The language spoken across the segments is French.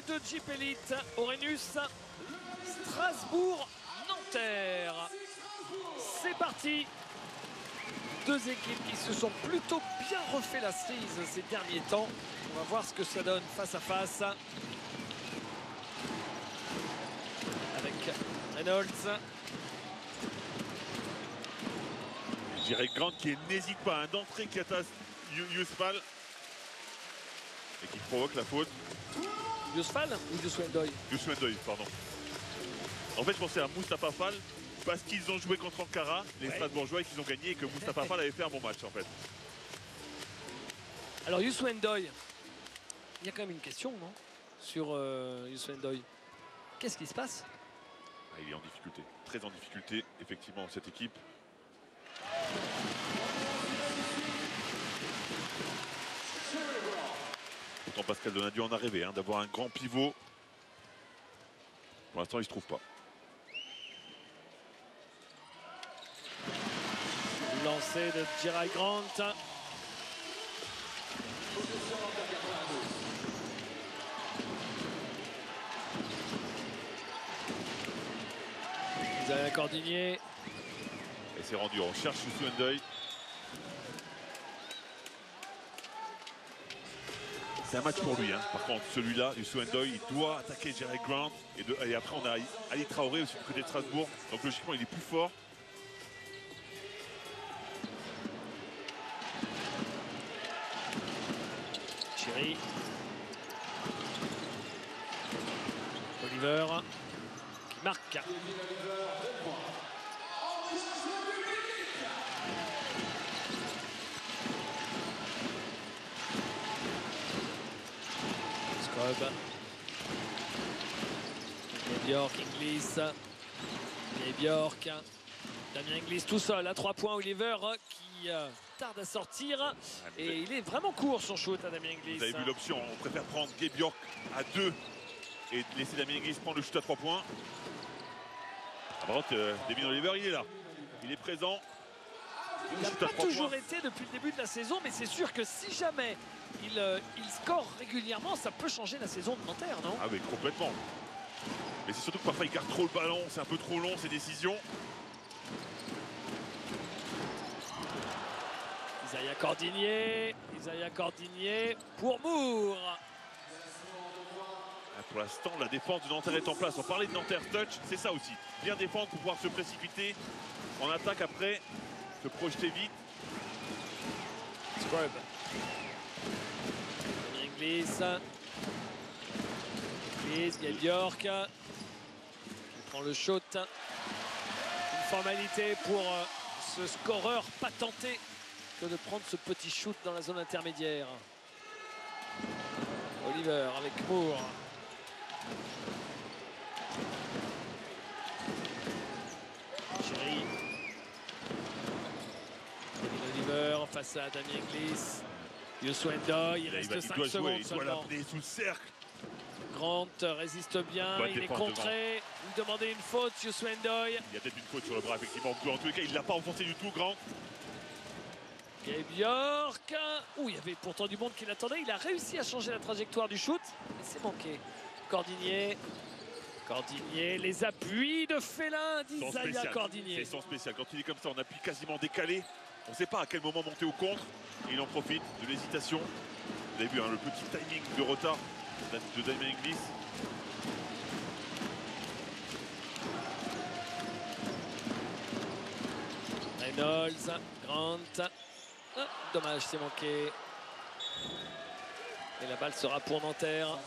de Jeep Elite, Orenus, Strasbourg-Nanterre. C'est parti. Deux équipes qui se sont plutôt bien refait la cerise ces derniers temps. On va voir ce que ça donne face à face. Avec Reynolds. Je dirais Grant qui n'hésite pas d'entrer qui attaque Yusfal et qui provoque la faute. Yusfal ou Yuswendoy? Yuswendoy, pardon. En fait, je pensais à Moustapha Fall parce qu'ils ont joué contre Ankara, les Strasbourgeois, et qu'ils ont gagné et que Moustapha Fall avait fait un bon match en fait. Alors Yuswendoy, il y a quand même une question, non? Sur Yuswendoy. Qu'est-ce qui se passe? Il est en difficulté, très en difficulté, effectivement, cette équipe. Pourtant Pascal Donadio en a rêvé, d'avoir un grand pivot. Pour l'instant, il ne se trouve pas. Lancé de Jerry Grant. Isaiah Cordinier. Et c'est rendu, on cherche Yuswendoy. C'est un match pour lui, Par contre, celui-là, Yuswendoy, il doit attaquer Jerry Grant. Et après, on a Ali Traoré aussi du côté de Strasbourg. Donc logiquement, il est plus fort. Chéri. Oliver qui marque. Scrub. Bjork, Inglis. Et Bjork. Damien Inglis tout seul à 3 points. Oliver qui tarde à sortir. Et il est vraiment court son shoot à Damien Inglis. Vous avez vu l'option, on préfère prendre Gay Bjork à 2 et laisser Damien Inglis prendre le shoot à 3 points. Par contre, Devin Oliver, il est là. Il est présent. Il n'a pas toujours été depuis le début de la saison, mais c'est sûr que si jamais il score régulièrement, ça peut changer la saison de Nanterre, non? Ah oui, complètement. Mais c'est surtout que parfois il garde trop le ballon, c'est un peu trop long ses décisions. Isaiah Cordinier pour Moore. Pour l'instant, la défense de Nanterre est en place. On parlait de Nanterre touch, c'est ça aussi. Bien défendre pour pouvoir se précipiter en attaque après, se projeter vite. Scrub. Inglis. Gail Bjork. Il prend le shot. Une formalité pour ce scoreur patenté que de prendre ce petit shoot dans la zone intermédiaire. Oliver avec Moore. Chéri. Oliver face à Damien Inglis. Yuswendoy, il reste 5 secondes il doit l'amener sous le cercle. Grant résiste bien, il est contré. Il demandait une faute, Yuswendoy. Il y a peut-être une faute sur le bras, effectivement. En tous les cas, il ne l'a pas enfoncé du tout, Grant. Et Bjork. Ouh, il y avait pourtant du monde qui l'attendait. Il a réussi à changer la trajectoire du shoot, mais c'est manqué. Cordinier, les appuis de félin d'Isaiah Cordinier. C'est son spécial. Quand il est comme ça, on appuie quasiment décalé. On ne sait pas à quel moment monter au contre. Et il en profite de l'hésitation. Vous avez vu le petit timing de retard de Damien Inglis. Reynolds, Grant. Ah, dommage, c'est manqué. Et la balle sera pour Nanterre.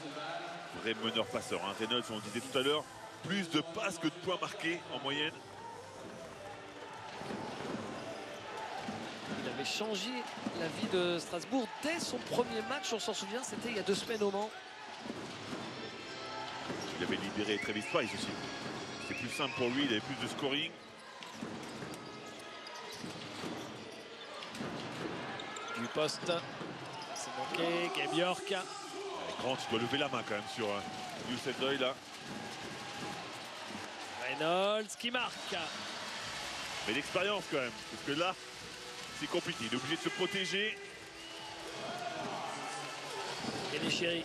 Vrai meneur-passeur. Reynolds, on le disait tout à l'heure, plus de passes que de points marqués en moyenne. Il avait changé la vie de Strasbourg dès son premier match, on s'en souvient, c'était il y a 2 semaines au Mans. Il avait libéré Travis Price aussi. C'était plus simple pour lui, il avait plus de scoring. Du poste, c'est manqué, Gabe Bjork. Grant, tu dois lever la main quand même sur Yuswendoy là. Reynolds qui marque. Mais l'expérience quand même, parce que là, c'est compliqué. Il est obligé de se protéger. Et les chéris.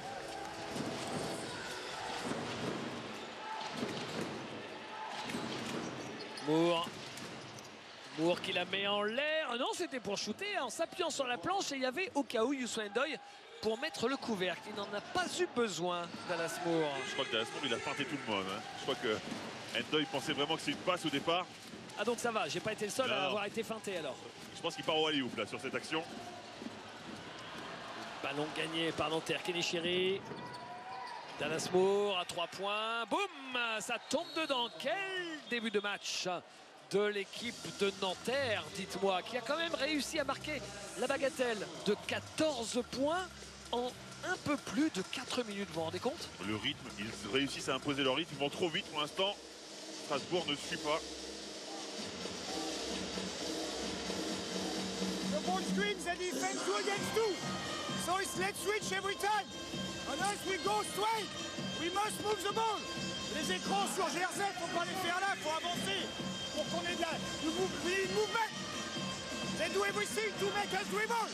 Moore qui la met en l'air. Non, c'était pour shooter en s'appuyant sur la planche. Et il y avait au cas où Youssou N'Doye pour mettre le couvercle. Il n'en a pas eu besoin, Dallas Moore. Je crois que Dallas Moore, il a feinté tout le monde. Hein. Je crois que N'Doye pensait vraiment que c'est une passe au départ. Ah donc ça va, j'ai pas été le seul à avoir été feinté alors. Je pense qu'il part au alley-oop là sur cette action. Ballon gagné par Nanterre, Kenny. Dallas Moore à 3 points. Boum, ça tombe dedans. Quel début de match de l'équipe de Nanterre, dites-moi, qui a quand même réussi à marquer la bagatelle de 14 points en un peu plus de 4 minutes. Vous vous rendez compte? Le rythme, ils réussissent à imposer leur rythme. Ils vont trop vite pour l'instant. Strasbourg ne suit pas. The ball screens and defense 2 against 2. So it's let's switch every time. Unless we go straight, we must move the ball. Les écrans sur GRZ, faut pas les faire là, faut avancer. Pour qu'on ait de la... We need movement. They do everything to make us dribble.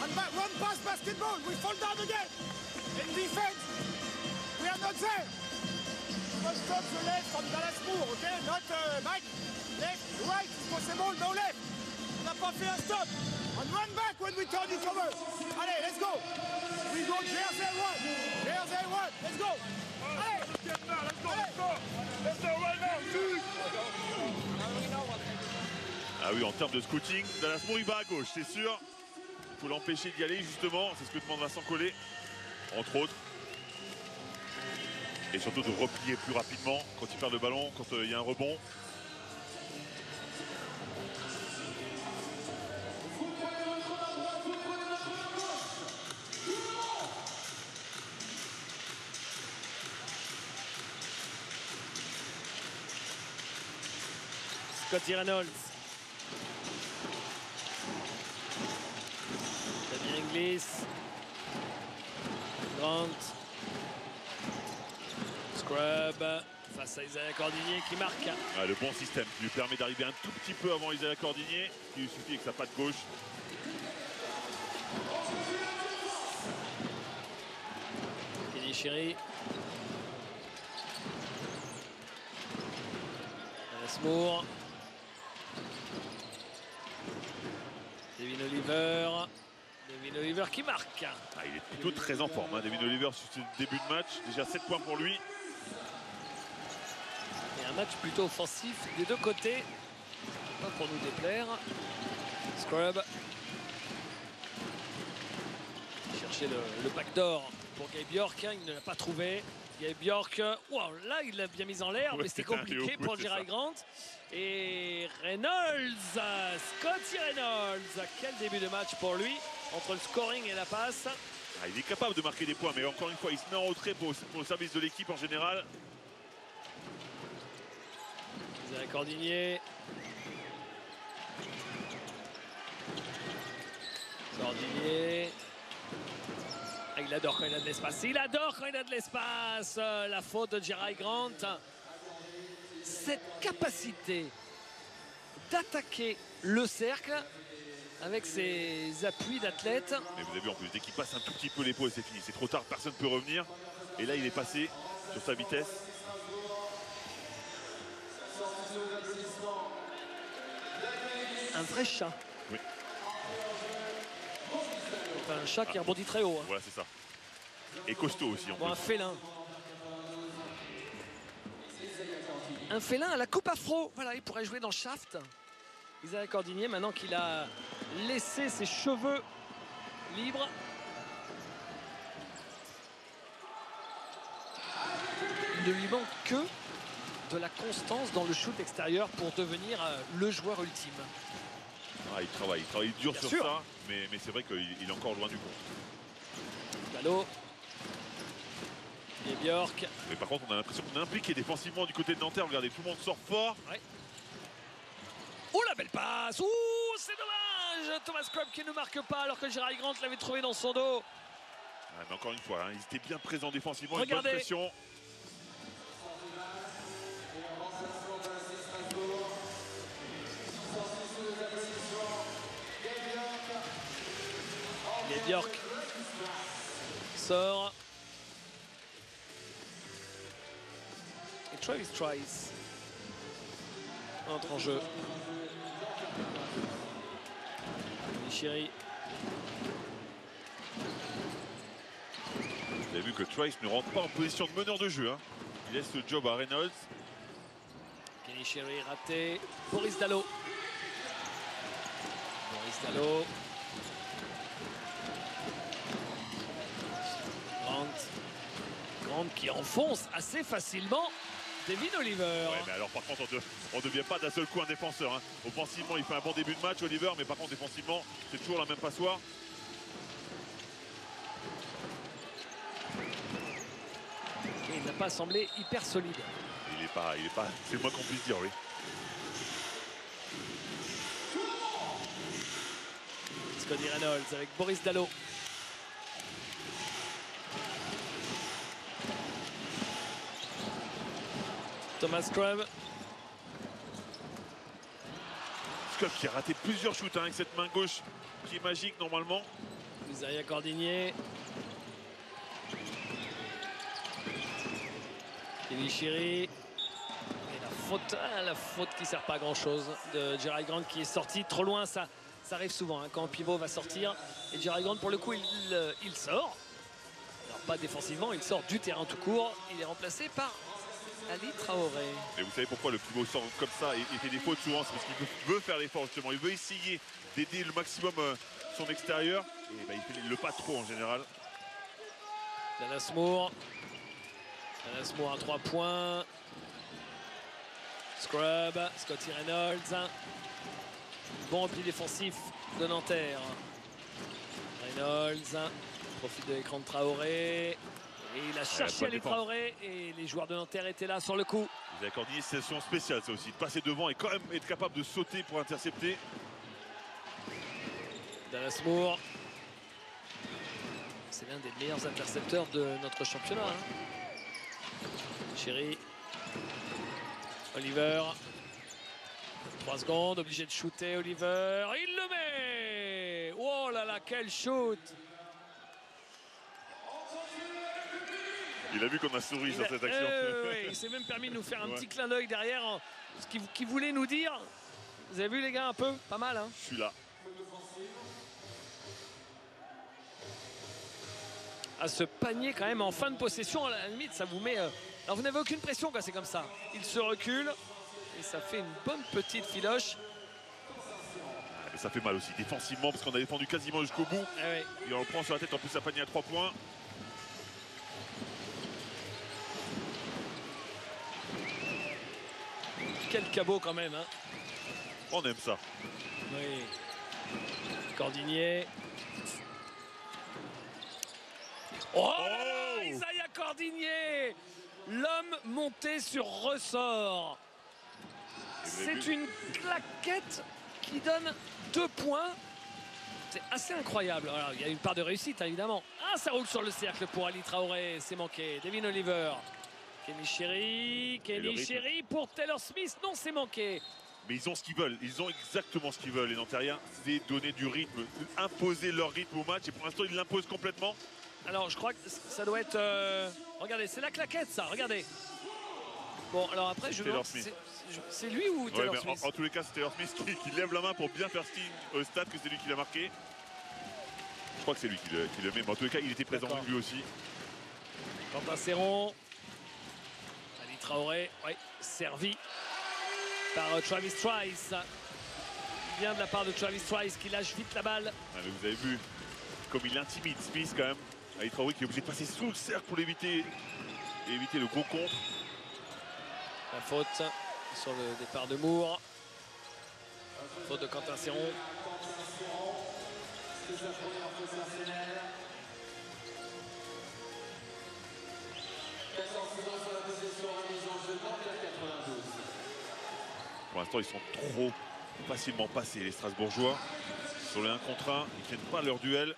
And one pass basketball, we fall down again. In defense, we are not there. We must stop the left from Dallas Moore, okay? Not back, left, right, if possible, no left. On n'a pas fait un stop. And run back when we turn it over. Allez, let's go. We go GRZ 1. GRZ 1, let's go. Allez. Let's go right now. Ah oui, en termes de scouting, Dallas Moore il va à gauche, c'est sûr. Il faut l'empêcher d'y aller justement. C'est ce que demande Vincent Collet, entre autres. Et surtout de replier plus rapidement quand il perd le ballon, quand il y a un rebond. Scottie Reynolds. Damien Inglis. Grant. Scrub face à Isaiah Cordinier qui marque. Ah, le bon système qui lui permet d'arriver un tout petit peu avant Isaiah Cordinier. Il lui suffit avec sa patte gauche. Kenny Chéri. Dallas Moore. Devin Oliver. Devin Oliver qui marque. Ah, il est plutôt très en forme, hein, Devin Oliver, sur ce début de match. Déjà 7 points pour lui. Et un match plutôt offensif des deux côtés. Pas pour nous déplaire. Scrub. Chercher le backdoor pour Gabe Bjork. Il ne l'a pas trouvé. Gabe Bjork. Wow, là, il l'a bien mis en l'air, mais c'était compliqué pour Jerry Grant. Et Reynolds. Scottie Reynolds. Quel début de match pour lui. Entre le scoring et la passe. Ah, il est capable de marquer des points, mais encore une fois, il se met en retrait pour le service de l'équipe en général. Isaiah Cordinier. Cordinier. Ah, il adore quand il a de l'espace. Il adore quand il a de l'espace. La faute de Jerry Grant. Cette capacité d'attaquer le cercle avec ses appuis d'athlète. Mais vous avez vu en plus, dès qu'il passe un tout petit peu l'épaule, c'est fini. C'est trop tard, personne ne peut revenir. Et là, il est passé sur sa vitesse. Un vrai chat. Oui. Enfin, un chat qui rebondit très haut. Hein. Voilà, c'est ça. Et costaud aussi. En Bon, plus. un félin. Un félin à la coupe afro. Voilà, il pourrait jouer dans Shaft. Isaiah Cordinier, maintenant qu'il a laissé ses cheveux libres. Il ne lui manque que de la constance dans le shoot extérieur pour devenir le joueur ultime. Ah, il travaille dur Bien sur sûr. ça, mais c'est vrai qu'il est encore loin du compte. Ballot. Et Bjork. Mais par contre, on a l'impression qu'on est impliqué défensivement du côté de Nanterre. Regardez, tout le monde sort fort. Ouais. Oh, la belle passe. Ouh, c'est dommage. Thomas Scrub qui ne marque pas alors que Jerry Grant l'avait trouvé dans son dos. Ah, mais encore une fois, hein, ils étaient bien présents défensivement. Regardez. Une bonne pression. Et Bjork sort. Et Travis Trice entre en jeu. Chéri. Vous avez vu que Trice ne rentre pas en position de meneur de jeu. Hein. Il laisse le job à Reynolds. Kenny Chéri raté. Boris Dalot. Boris Dalot. Grant qui enfonce assez facilement Devin Oliver. Ouais, mais alors par contre, on ne devient pas d'un seul coup un défenseur. Hein. Offensivement, il fait un bon début de match, Oliver, mais par contre, défensivement, c'est toujours la même passoire. Et il n'a pas semblé hyper solide. Il est pas, c'est le moins qu'on puisse dire, oui. Scotty Reynolds avec Boris Dalot. Thomas Scrub. Scrub qui a raté plusieurs shoots hein, avec cette main gauche qui est magique normalement. Isaiah Cordinier. Kelly Chéri. Et la faute qui ne sert pas à grand chose de Jerry Grant qui est sorti trop loin. Ça arrive souvent hein, quand un pivot va sortir. Et Jerry Grant, pour le coup, il sort. Alors pas défensivement, il sort du terrain tout court. Il est remplacé par Ali Traoré. Et vous savez pourquoi le pivot sort comme ça et fait des fautes souvent? C'est parce qu'il veut faire l'effort justement. Il veut essayer d'aider le maximum son extérieur. Et bah, il fait le pas trop en général. Dallas Moore. Dallas Moore à 3 points. Scrub. Scotty Reynolds. Bon repli défensif de Nanterre. Reynolds profite de l'écran de Traoré. Et il a cherché Ali Traoré et les joueurs de Nanterre étaient là sur le coup. Ils avaient accordé une session spéciale ça aussi, de passer devant et quand même être capable de sauter pour intercepter. Dallas Moore. C'est l'un des meilleurs intercepteurs de notre championnat. Hein. Chéri. Oliver. 3 secondes, obligé de shooter Oliver. Il le met! Oh là là, quel shoot! Il a vu qu'on a souri sur cette action. Oui, il s'est même permis de nous faire un petit clin d'œil derrière. Ce qu'il voulait nous dire. Vous avez vu les gars un peu? Pas mal hein? Je suis là. À ce panier quand même en fin de possession, à la limite ça vous met... Alors vous n'avez aucune pression quand c'est comme ça. Il se recule et ça fait une bonne petite filoche. Ah, mais ça fait mal aussi défensivement parce qu'on a défendu quasiment jusqu'au bout. Ah ouais. Et on le prend sur la tête, en plus ça panier à 3 points. Quel cabot quand même hein. On aime ça. Oui. Cordinier. Oh là là, Isaiah Cordinier, l'homme monté sur ressort. C'est une claquette qui donne 2 points. C'est assez incroyable. Alors, il y a une part de réussite, évidemment. Ah, ça roule sur le cercle pour Ali Traoré. C'est manqué. Devin Oliver. Kenny Chéri pour Taylor Smith. Non, c'est manqué. Mais ils ont ce qu'ils veulent. Ils ont exactement ce qu'ils veulent, les Nantériens. C'est donner du rythme, imposer leur rythme au match. Et pour l'instant, ils l'imposent complètement. Alors, je crois que ça doit être... Regardez, c'est la claquette, ça. Regardez. Bon, alors après, je me demande... C'est lui ou Taylor Smith? En tous les cas, c'est Taylor Smith qui lève la main pour bien faire signe au stade que c'est lui qui l'a marqué. Je crois que c'est lui qui le met. Mais en tous les cas, il était présent lui aussi. Quentin Serron. Ali Traoré, oui, servi par Travis Trice. Bien de la part de Travis Trice qui lâche vite la balle. Ah, mais vous avez vu comme il intimide Smith quand même. Ali Traoré qui est obligé de passer sous le cercle pour l'éviter et éviter le gros contre. La faute sur le départ de Moore. Faute de Quentin Serron. Pour l'instant, ils sont trop facilement passés, les Strasbourgeois. Sur les 1 contre 1, ils ne tiennent pas leur duel.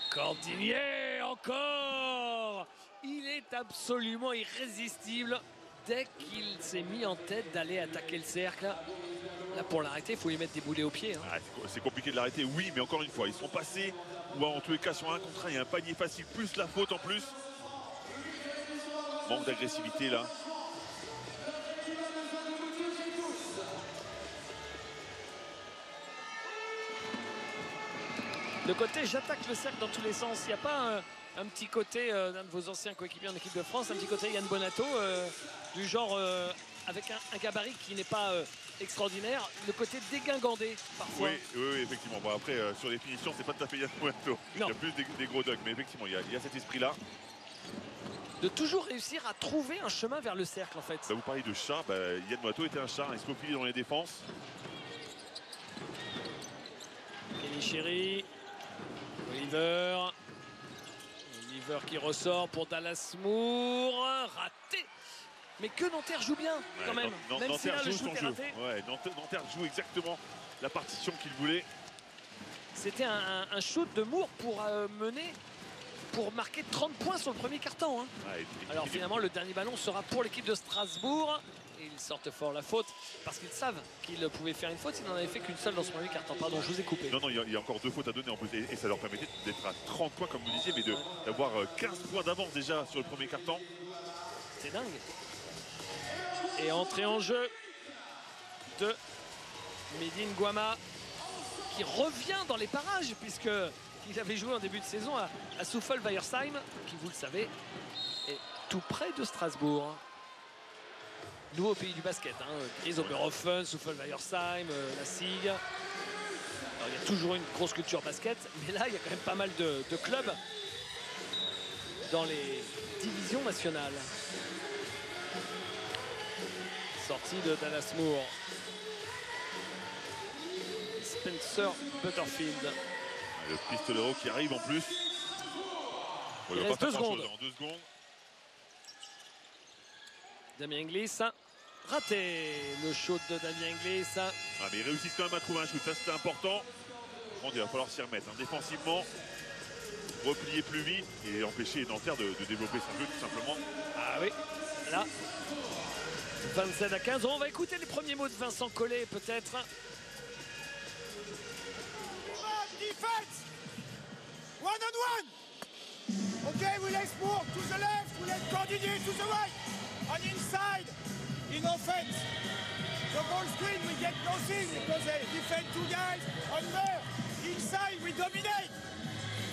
Cordinier encore. Il est absolument irrésistible dès qu'il s'est mis en tête d'aller attaquer le cercle. Là, pour l'arrêter, il faut lui mettre des boulets aux pieds. Hein. Ah, c'est compliqué de l'arrêter, oui, mais encore une fois, ils sont passés. Ou en tous les cas, sur un contre 1, il y a un panier facile, plus la faute en plus. Manque d'agressivité là. Le côté j'attaque le cercle dans tous les sens. Il n'y a pas un petit côté d'un de vos anciens coéquipiers en équipe de France, un petit côté Yann Bonato, du genre avec un gabarit qui n'est pas extraordinaire, le côté dégingandé parfois. Oui, effectivement. Bon, après, sur les finitions, c'est pas tout à fait Yann Bonato. Il y a plus des gros dogs, mais effectivement, il y a cet esprit-là. De toujours réussir à trouver un chemin vers le cercle en fait. Bah, vous parlez de chat, Yann Bonato était un chat, il se faufilait dans les défenses. Kenny Chéri, Oliver qui ressort pour Dallas Moore, raté. Mais que Nanterre joue bien quand même. Même si là le shoot est raté. Ouais, Nanterre joue exactement la partition qu'il voulait. C'était un shoot de Moore pour mener, pour marquer 30 points sur le premier quart-temps. Hein. Ouais, alors finalement le dernier ballon sera pour l'équipe de Strasbourg. Et ils sortent fort la faute parce qu'ils savent qu'ils pouvaient faire une faute s'ils n'en avaient fait qu'une seule dans ce premier quart-temps. Pardon, je vous ai coupé. Non, il y a encore 2 fautes à donner en plus. Et ça leur permettait d'être à 30 points comme vous disiez, mais d'avoir 15 points d'avance déjà sur le premier quart-temps. C'est dingue. Et entrée en jeu de Medine Guama qui revient dans les parages puisqu'il avait joué en début de saison à Souffel-Weiersheim qui, vous le savez, est tout près de Strasbourg. Nous au pays du basket, Gries Oberhofen, Souffel-Weiersheim, la SIG. Alors, il y a toujours une grosse culture basket, mais là il y a quand même pas mal de clubs dans les divisions nationales. Sortie de Dallas Moore. Spencer Butterfield. Le pistolero qui arrive en plus. Il reste 2 secondes. En 2 secondes. Damien Inglis. Raté le shoot de Damien Inglis. Ah, mais ils réussissent quand même à trouver un shoot, ça c'était important. Bon, il va falloir s'y remettre. Défensivement, replier plus vite et empêcher Nanterre de développer son jeu tout simplement. Ah oui, là. 27-15. On va écouter les premiers mots de Vincent Collet peut-être. Defense! One-on-one! Okay, we let Moore to the left, we let Cordinier to the right. On inside, in offense. The ball screen, we get nothing because they defend 2 guys. Under, inside, we dominate.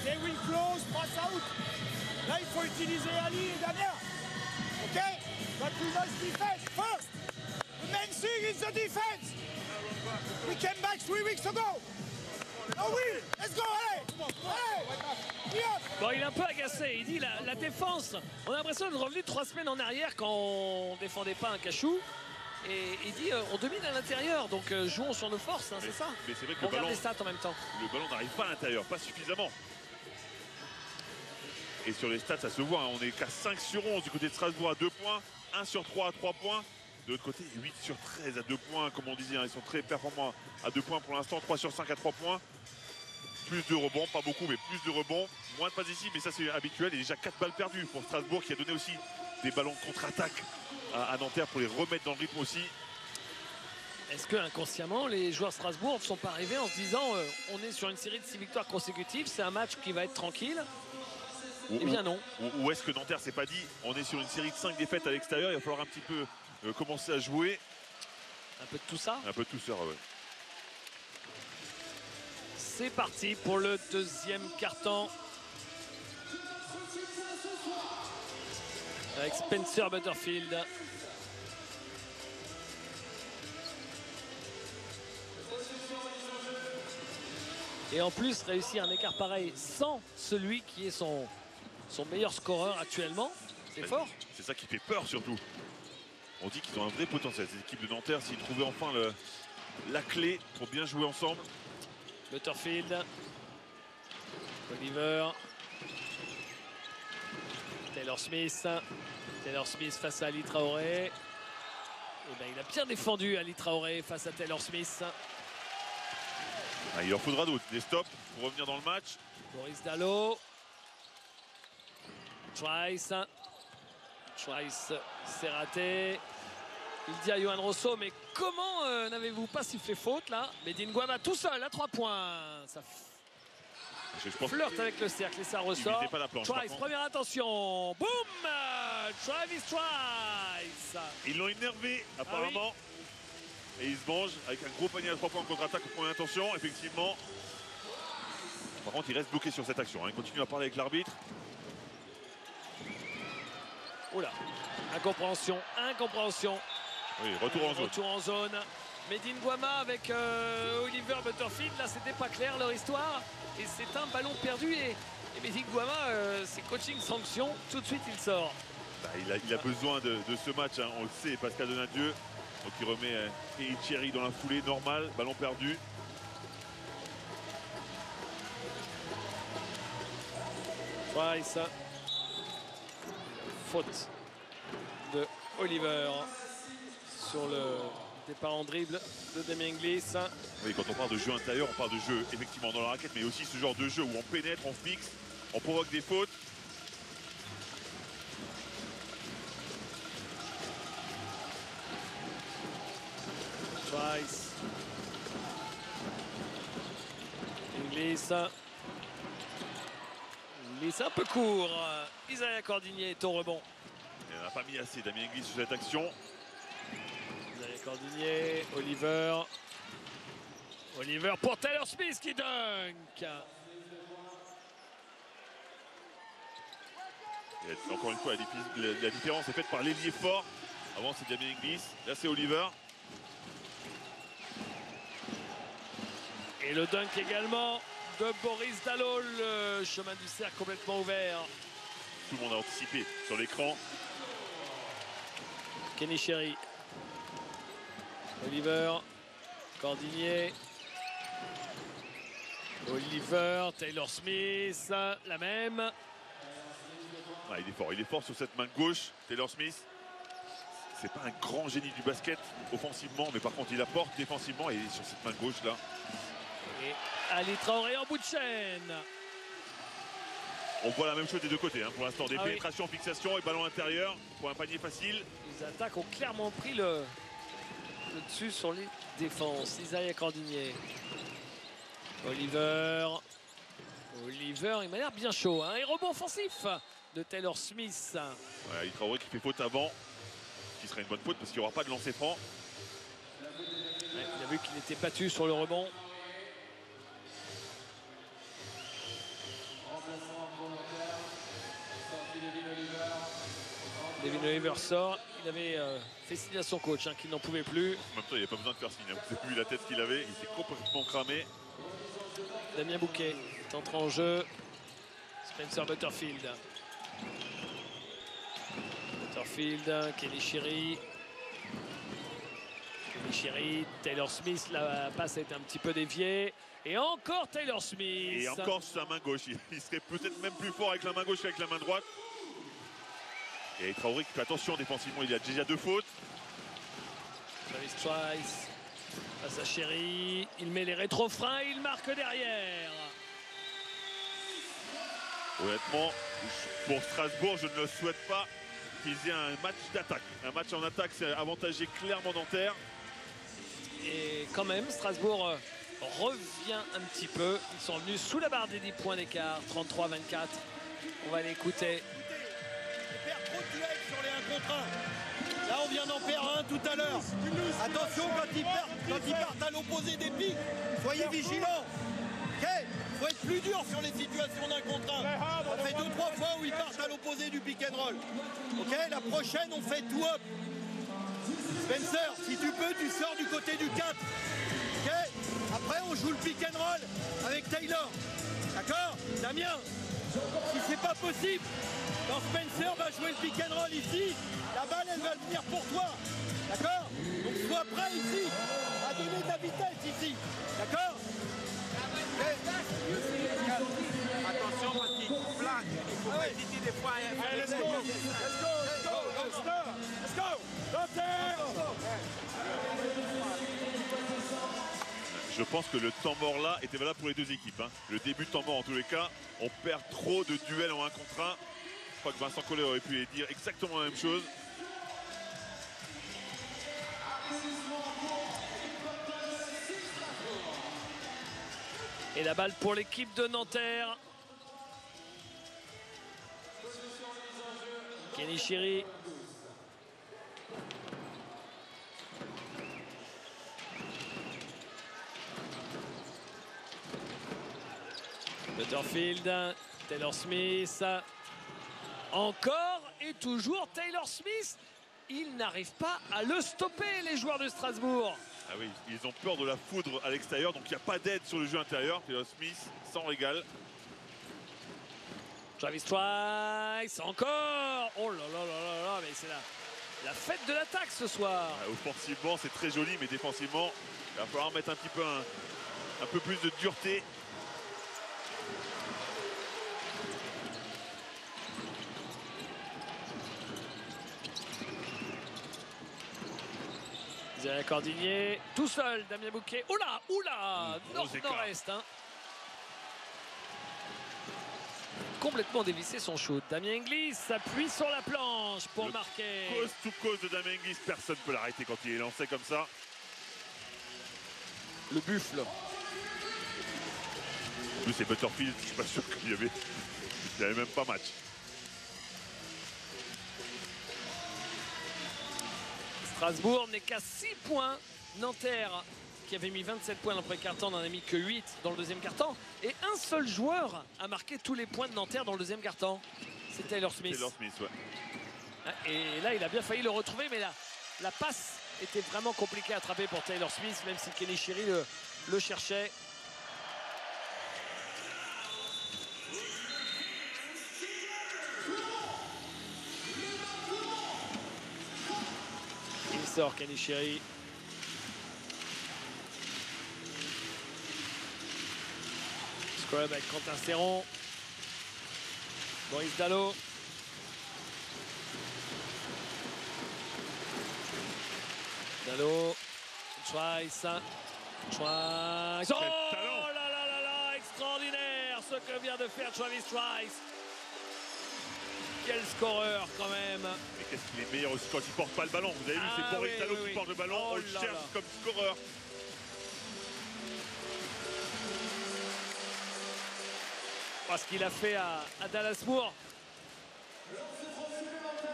They will close, pass out. Là, il faut utiliser Ali et Damien. Okay? But we must defend first. The main thing is the defense. We came back 3 weeks ago. Oh oui, let's go, allez, allez. Bon, il est un peu agacé, il dit la défense, on a l'impression d'être revenu 3 semaines en arrière quand on défendait pas un cachou. Et il dit on domine à l'intérieur, donc jouons sur nos forces, c'est ça. Mais c'est vrai que on regarde les stats en même temps. Le ballon n'arrive pas à l'intérieur, pas suffisamment. Et sur les stats, ça se voit, on est qu'à 5 sur 11 du côté de Strasbourg à 2 points, 1 sur 3 à 3 points. De l'autre côté, 8 sur 13 à 2 points, comme on disait, ils sont très performants à 2 points pour l'instant, 3 sur 5 à 3 points. Plus de rebonds, pas beaucoup, mais plus de rebonds. Moins de passes ici, mais ça c'est habituel. Et déjà 4 balles perdues pour Strasbourg qui a donné aussi des ballons de contre-attaque à Nanterre pour les remettre dans le rythme aussi. Est-ce que inconsciemment les joueurs de Strasbourg ne sont pas arrivés en se disant on est sur une série de 6 victoires consécutives, c'est un match qui va être tranquille? Eh bien non. Ou est-ce que Nanterre s'est pas dit on est sur une série de 5 défaites à l'extérieur, il va falloir un petit peu commencer à jouer. Un peu de tout ça? Un peu de tout ça, ouais. C'est parti pour le 2e quart-temps. Avec Spencer Butterfield. Et en plus, réussir un écart pareil sans celui qui est son meilleur scoreur actuellement, c'est fort. C'est ça qui fait peur surtout. On dit qu'ils ont un vrai potentiel. Cette équipe de Nanterre, s'ils trouvaient enfin la clé pour bien jouer ensemble. Butterfield. Oliver. Taylor Smith. Taylor Smith face à Ali Traoré. Et ben, il a bien défendu Ali Traoré face à Taylor Smith. Ah, il leur faudra d'autres, des stops pour revenir dans le match. Boris Dallo. Trice. Trice, c'est raté. Il dit à Johan Rosso, mais comment n'avez-vous pas sifflé faute là? Medine Guama tout seul à 3 points. Ça flirte avec le cercle et ça ressort. Pas la planche, Trice, première attention. Boum, Travis Trice. Ils l'ont énervé apparemment. Ah oui. Et ils se mangent avec un gros panier à 3 points en contre-attaque. Première attention, effectivement. Par contre, il reste bloqué sur cette action. Il continue à parler avec l'arbitre. Oula, incompréhension, incompréhension. Oui, retour en zone. Retour en zone. Medine Guama avec Oliver Butterfield. Là, c'était pas clair leur histoire. Et c'est un ballon perdu. Et Medine Guama, c'est coaching sanction. Tout de suite, il sort. Bah, il a besoin de ce match. Hein. On le sait, Pascal Donadieu. Donc il remet Thierry dans la foulée. Normal, ballon perdu. Price. Faute de Oliver sur le départ en dribble de Damien Inglis. Oui, quand on parle de jeu intérieur, on parle de jeu effectivement dans la raquette, mais aussi ce genre de jeu où on pénètre, on fixe, on provoque des fautes. Price. Inglis. Inglis un peu court. Isaiah Cordinier est au rebond. Il n'a pas mis assez Damien Inglis sur cette action. Isaiah Cordinier, Oliver. Oliver pour Taylor Smith qui dunk. Et encore une fois, la différence est faite par l'ailier fort. Avant, c'est Damien Inglis. Là, c'est Oliver. Et le dunk également de Boris Dallol. Le chemin du cercle complètement ouvert. Tout le monde a anticipé sur l'écran. Kenny Sherry. Oliver. Cordinier. Oliver. Taylor Smith. La même. Ah, il est fort sur cette main gauche. Taylor Smith. C'est pas un grand génie du basket offensivement, mais par contre il apporte défensivement et sur cette main gauche là. Et Ali Traoré en bout de chaîne. On voit la même chose des deux côtés hein, pour l'instant. Des Ah pénétrations, fixations et ballon intérieur pour un panier facile. Les attaques ont clairement pris le dessus sur les défenses. Isaiah Cordinier. Oliver. Oliver, il m'a l'air bien chaud. Hein. Et rebond offensif de Taylor Smith. Ouais, Ali Traoré qui fait faute avant. Qui serait une bonne faute parce qu'il n'y aura pas de lancer franc. Ouais, il a vu qu'il était battu sur le rebond. Devin Oliver sort. Il avait fait signe à son coach hein, qu'il n'en pouvait plus. En même temps, il n'y avait pas besoin de faire signe. Vous avez vu la tête qu'il avait. Il était complètement cramé. Damien Bouquet est entré en jeu. Spencer Butterfield. Butterfield, Kenny Sherry. Kenny Sherry, Taylor Smith. La passe a été un petit peu déviée. Et encore Taylor Smith. Et encore sa main gauche. Il serait peut-être même plus fort avec la main gauche qu'avec la main droite. Et Traoré qui fait attention défensivement. Il y a déjà 2 fautes. Travis Trice. Passe à Sherry. Il met les rétrofreins. Il marque derrière. Honnêtement, pour Strasbourg, je ne le souhaite pas qu'ils aient un match d'attaque. Un match en attaque, c'est avantagé clairement Nanterre. Et quand même, Strasbourg revient un petit peu. Ils sont venus sous la barre des 10 points d'écart, 33-24. On va l'écouter. Ils perdent trop de duels sur les 1 contre 1. Là, on vient d'en perdre un tout à l'heure. Attention quand ils partent à l'opposé des pics. Soyez vigilants. Ok, faut être plus dur sur les situations d'1 contre 1. On fait 2-3 fois où ils partent à l'opposé du pick and roll. Ok, la prochaine, on fait tout up. Spencer, si tu peux, tu sors du côté du 4. Ok, après, on joue le pick and roll avec Taylor. D'accord, Damien, si c'est pas possible, quand Spencer va jouer le pick and roll ici, la balle, elle va venir pour toi. D'accord? Donc sois prêt ici, à donner de la vitesse ici. D'accord? Attention parce qu'il plaque, il faut pas hésiter des fois à faire Let's go, let's go. Je pense que le temps mort là était valable pour les deux équipes. Hein. Le début de temps mort en tous les cas, on perd trop de duels en 1 contre 1. Je crois que Vincent Collet aurait pu dire exactement la même chose. Et la balle pour l'équipe de Nanterre. Kenny Sherry. Butterfield, Taylor Smith. Encore et toujours Taylor Smith. Ils n'arrivent pas à le stopper, les joueurs de Strasbourg. Ah oui, ils ont peur de la foudre à l'extérieur, donc il n'y a pas d'aide sur le jeu intérieur. Taylor Smith s'en régale. Travis Trice, encore. Oh là là là là là, mais c'est la fête de l'attaque ce soir. Offensivement, c'est très joli, mais défensivement, il va falloir mettre un petit peu un peu plus de dureté. Xavier Cordigné, tout seul, Damien Bouquet. Oula, oula, nord-nord-est. Hein. Complètement dévissé son shoot. Damien Inglis s'appuie sur la planche pour marquer. Cause to cause de Damien Inglis, personne ne peut l'arrêter quand il est lancé comme ça. Le buffle. En plus, c'est Butterfield, je suis pas sûr qu'il y avait même pas match. Strasbourg n'est qu'à 6 points. Nanterre, qui avait mis 27 points dans le premier quart-temps, n'en a mis que 8 dans le deuxième quart-temps. Et un seul joueur a marqué tous les points de Nanterre dans le deuxième quart-temps. C'est Taylor Smith. Taylor Smith, ouais. Et là, il a bien failli le retrouver, mais la passe était vraiment compliquée à attraper pour Taylor Smith, même si Kenny Chiri le cherchait. Il sort Kenny Chiri. Scrub avec Quentin Serron. Boris Dalot. Dalot. Trice. Oh là là là là, extraordinaire ce que vient de faire Travis Trice. Quel scoreur quand même. Mais qu'est-ce qu'il est meilleur aussi quand il porte pas le ballon. Vous avez vu, c'est Boris Dalot qui porte le ballon. On le cherche comme scoreur. Ce qu'il a fait à Dallas Moore.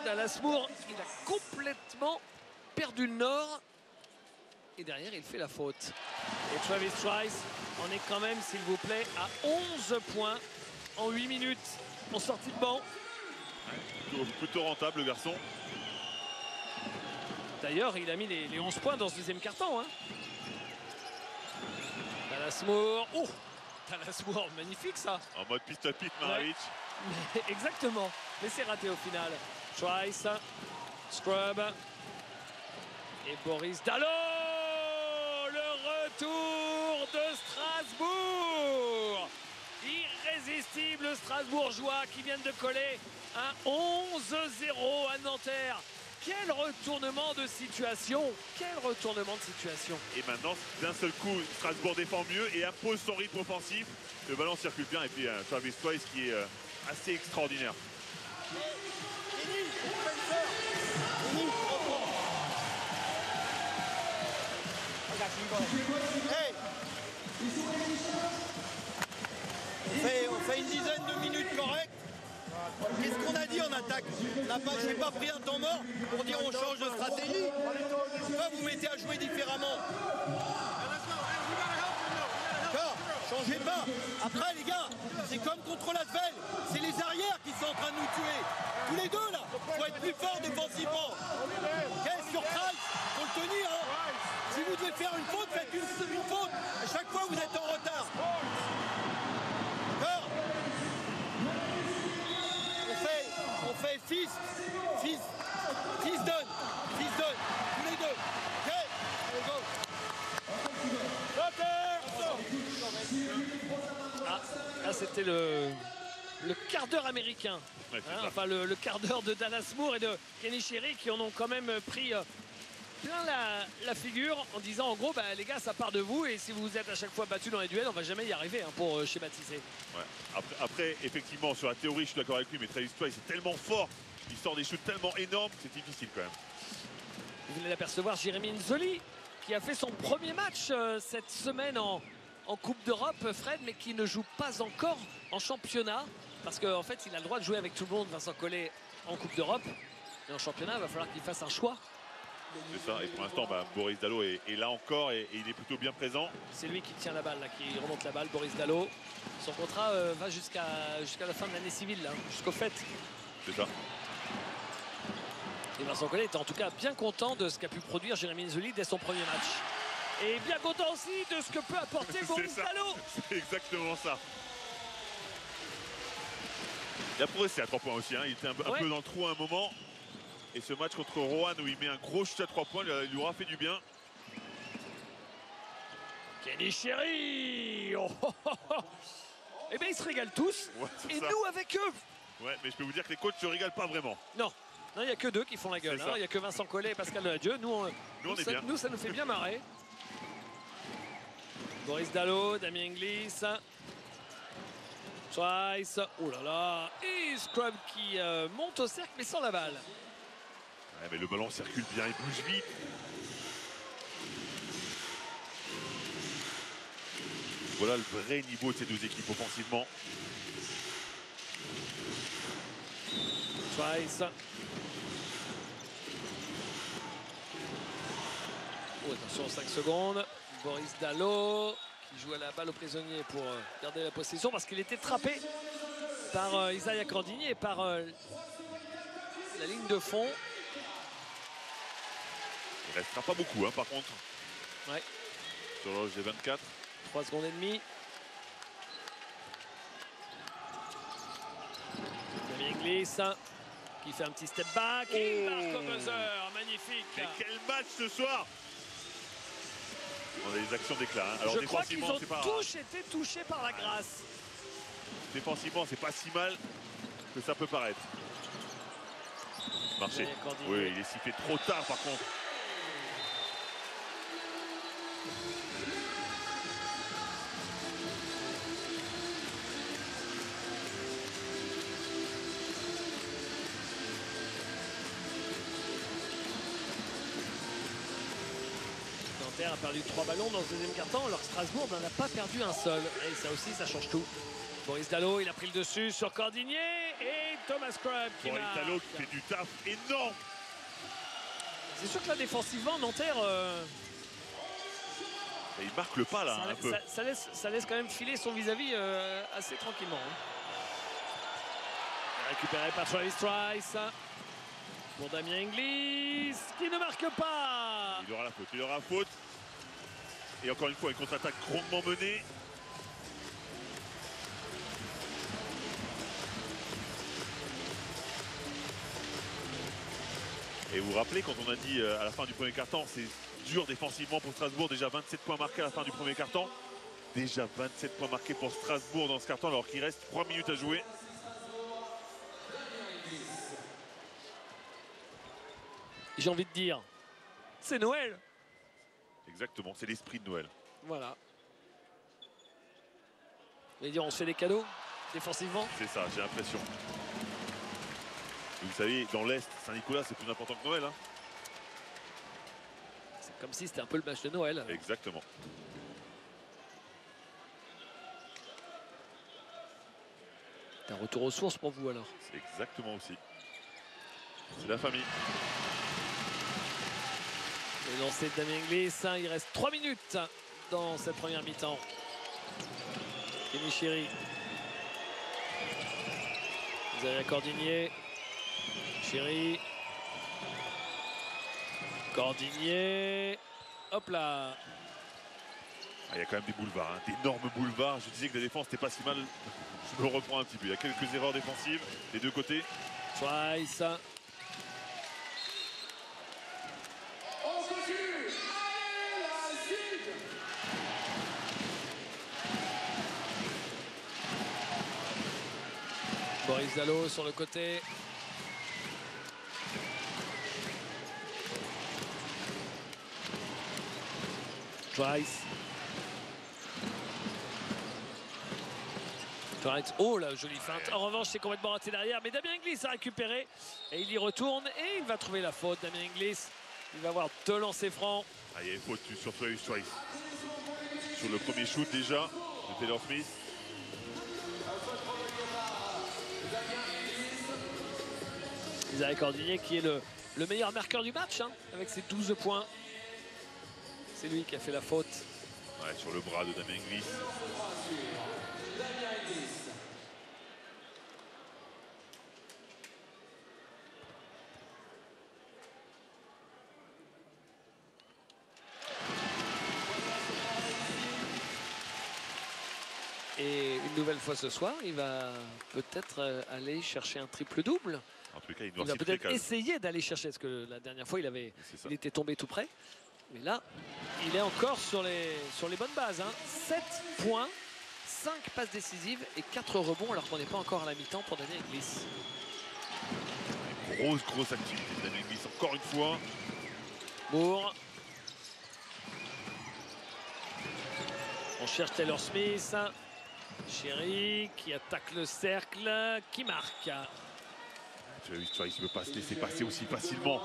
Dallas Moore, il a complètement perdu le nord. Et derrière, il fait la faute. Et Travis Trice en est quand même, s'il vous plaît, à 11 points en 8 minutes en sortie de banc. Plutôt rentable, le garçon. D'ailleurs, il a mis les 11 points dans ce deuxième quart-temps. Hein. Dallas Moore. Oh, Dallas Moore, magnifique ça. En mode pistol-pit, Maravic. Ouais. Exactement. Mais c'est raté au final. Trice, Scrub. Et Boris Dalot. Le retour de Strasbourg. Irrésistible Strasbourgeois qui viennent de coller un 11-0 à Nanterre. Quel retournement de situation. Quel retournement de situation. Et maintenant, d'un seul coup, Strasbourg défend mieux et impose son rythme offensif. Le ballon circule bien et puis Travis Trice qui est assez extraordinaire. Hey, on fait une dizaine de minutes correctes. Qu'est-ce qu'on a dit en attaque? J'ai pas pris un temps mort pour dire on change de stratégie. Pourquoi vous mettez à jouer différemment? D'accord, changez pas. Après les gars, c'est comme contre l'Asvel. C'est les arrières qui sont en train de nous tuer. Tous les deux là, faut être plus fort défensivement. Ok, sur Trice, faut le tenir. Hein. Si vous devez faire une faute, faites une faute. À chaque fois vous êtes en retard. D'accord. On fait fils donne, tous les deux. Ok, allez go. Là c'était le quart d'heure américain. Ouais, Hein, enfin le quart d'heure de Dallas Moore et de Kenny Chiri qui en ont quand même pris plein la figure en disant en gros bah, les gars ça part de vous et si vous êtes à chaque fois battus dans les duels on va jamais y arriver hein, pour schématiser. Ouais. Après, effectivement, sur la théorie, je suis d'accord avec lui, mais Travis Trice est tellement fort, il sort des shoots tellement énormes, c'est difficile quand même. Vous venez d'apercevoir Jérémy Nzoli qui a fait son premier match cette semaine en Coupe d'Europe, Fred, mais qui ne joue pas encore en championnat parce qu'en fait il a le droit de jouer avec tout le monde, Vincent Collet, en Coupe d'Europe. Et en championnat, il va falloir qu'il fasse un choix. C'est ça, et pour l'instant, Boris Dalot est là encore et il est plutôt bien présent. C'est lui qui tient la balle, là, qui remonte la balle, Boris Dalot. Son contrat va jusqu'à la fin de l'année civile, là, jusqu'au fait. C'est ça. Et Vincent Collet était en tout cas bien content de ce qu'a pu produire Jérémy Nzuli dès son premier match. Et bien content aussi de ce que peut apporter Boris Dalot. C'est exactement ça. Il a progressé à 3 points aussi, hein. Il était un peu dans le trou à un moment. Et ce match contre Roanne où il met un gros shoot à 3 points, il lui aura fait du bien. Kenny Chéri. Eh bien ils se régalent tous. Ouais, et ça. nous avec eux. Ouais, mais je peux vous dire que les coachs se régalent pas vraiment. Non, il n'y a que deux qui font la gueule. Il n'y a que Vincent Collet et Pascal Deladieu. Nous, on est bien. Nous, ça nous fait bien marrer. Boris Dalot, Damien Inglis. Twice. Oh là là. Et Scrub qui monte au cercle mais sans la balle. Ouais, mais le ballon circule bien, il bouge vite. Voilà le vrai niveau de ces deux équipes offensivement. Twice. Oh, attention, 5 secondes. Boris Dalot qui joue à la balle au prisonnier pour garder la possession parce qu'il était trappé par Isaiah Cordini et par la ligne de fond. Il restera pas beaucoup, hein, par contre. Ouais. Sur l'horloge des 24. 3 secondes et demie. Damien Inglis qui fait un petit step back. Et il marque au buzzer. Magnifique. Mais quel match ce soir! On a des actions d'éclat. Hein. Alors, je crois qu'ils ont pas... tous été touchés par la grâce. Défensivement, c'est pas si mal que ça peut paraître. Marché. Oui, il est sifflé trop tard par contre. Nanterre a perdu 3 ballons dans ce deuxième quart-temps, alors que Strasbourg n'en a pas perdu un seul. Et ça aussi, ça change tout. Boris Dalot, il a pris le dessus sur Cordinier et Thomas Scrub qui Boris Dalot qui fait du taf énorme. C'est sûr que là, défensivement, Nanterre... Et il marque le pas là, un peu. Ça laisse quand même filer son vis-à-vis assez tranquillement. Hein. Récupéré par Travis Trice. Pour Damien Inglis, qui ne marque pas. Il aura la faute, il aura la faute. Et encore une fois, une contre-attaque grandement menée. Et vous vous rappelez, quand on a dit à la fin du premier quart-temps, c'est dur défensivement pour Strasbourg. Déjà 27 points marqués à la fin du premier quart-temps. Déjà 27 points marqués pour Strasbourg dans ce quart-temps, alors qu'il reste 3 minutes à jouer. J'ai envie de dire, c'est Noël. Exactement, c'est l'esprit de Noël. Voilà. Et dire, on se fait des cadeaux défensivement. C'est ça, j'ai l'impression. Vous savez, dans l'Est, Saint-Nicolas, c'est plus important que Noël. Hein. C'est comme si c'était un peu le match de Noël. Exactement. C'est un retour aux sources pour vous alors. C'est exactement aussi. C'est la famille. Le lancer de Damien Inglis, il reste 3 minutes dans cette première mi-temps. Kenny Chéri. Isaiah Cordinier. Chéri. Cordinier. Hop là. Il y a quand même des boulevards, hein, d'énormes boulevards. Je disais que la défense n'était pas si mal. Je me reprends un petit peu. Il y a quelques erreurs défensives des deux côtés. Twice. Boris Dalot sur le côté. Twice. Oh la jolie feinte. En revanche, c'est complètement raté derrière. Mais Damien Inglis a récupéré. Et il y retourne. Et il va trouver la faute. Damien Inglis. Il va avoir 2 lancers francs. Ah, il y a une faute sur Travis Trice. Sur le premier shoot déjà de Taylor Smith. Isaiah Cordinier qui est le le meilleur marqueur du match, hein, avec ses 12 points. C'est lui qui a fait la faute. Ouais, sur le bras de Damien Inglis. Et une nouvelle fois ce soir, il va peut-être aller chercher un triple-double. En tout cas, il Il doit va s'y peut-être quand même. essayer d'aller chercher, parce que la dernière fois, C'est ça. il était tombé tout près. Mais là, il est encore sur les bonnes bases. Hein. 7 points, 5 passes décisives et 4 rebonds, alors qu'on n'est pas encore à la mi-temps pour Damien Inglis. Grosse activité de Damien Inglis, encore une fois. Moore. On cherche Taylor Smith. Chéri qui attaque le cercle, qui marque. Tu vois, il ne peut pas se laisser passer aussi facilement.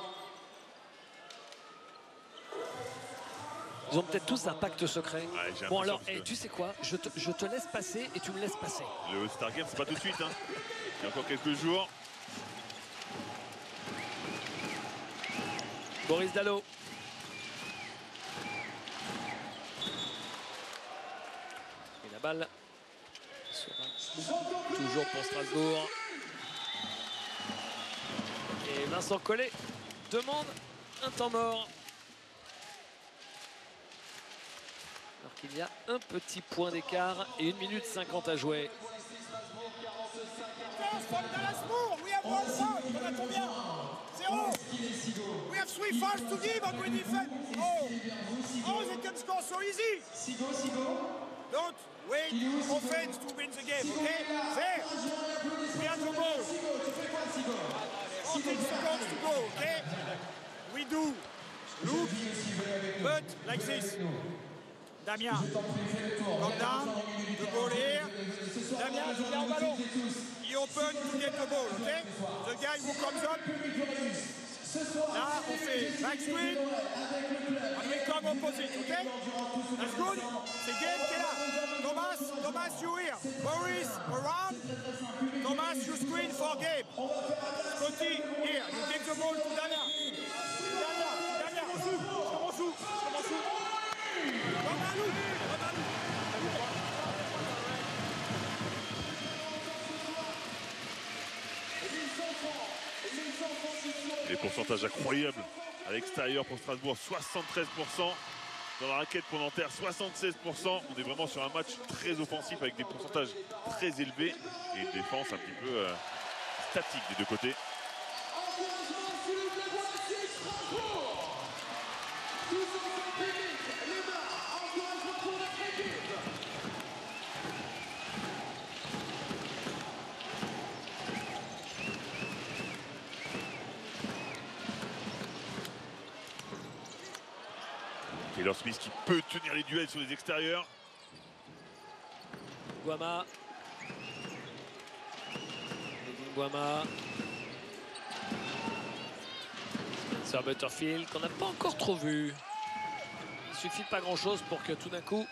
Ils ont peut-être tous un pacte secret. Ouais, j'ai Bon l'impression alors, parce que tu sais quoi, je te laisse passer et tu me laisses passer. le All-Star Game, c'est pas tout de suite. Hein. Il y a encore quelques jours. Boris Dallot. Et la balle sera toujours pour Strasbourg. Et Vincent Collet demande un temps mort. Alors qu'il y a un petit point d'écart et 1 minute 50 à jouer. From Dallas Moore, we have 1 foul. On a combien? 0. We have 3 fouls to give on good defense. Oh, they can score so easy. Don't wait offense to win the game, okay? There. We have the ball. 14 seconds to go, okay? We do. Look, but like this. Damien, come down, the ball here. Damien, tu viens au ballon. He open to get the ball, okay? The guy who comes up. Là, on fait back screen. And we come opposite, okay? That's good. C'est game qui est là. Thomas, you here. Boris, around. Thomas, you screen for game. Scotty, here. You take the ball to Damien. Damien, je m'en fous. Les pourcentages incroyables à l'extérieur pour Strasbourg, 73%. Dans la raquette pour Nanterre, 76%. On est vraiment sur un match très offensif avec des pourcentages très élevés et une défense un petit peu statique des deux côtés. Taylor Smith qui peut tenir les duels sur les extérieurs. Guama. Guama. Spencer Butterfield qu'on n'a pas encore trop vu. Il suffit de pas grand chose pour que tout d'un coup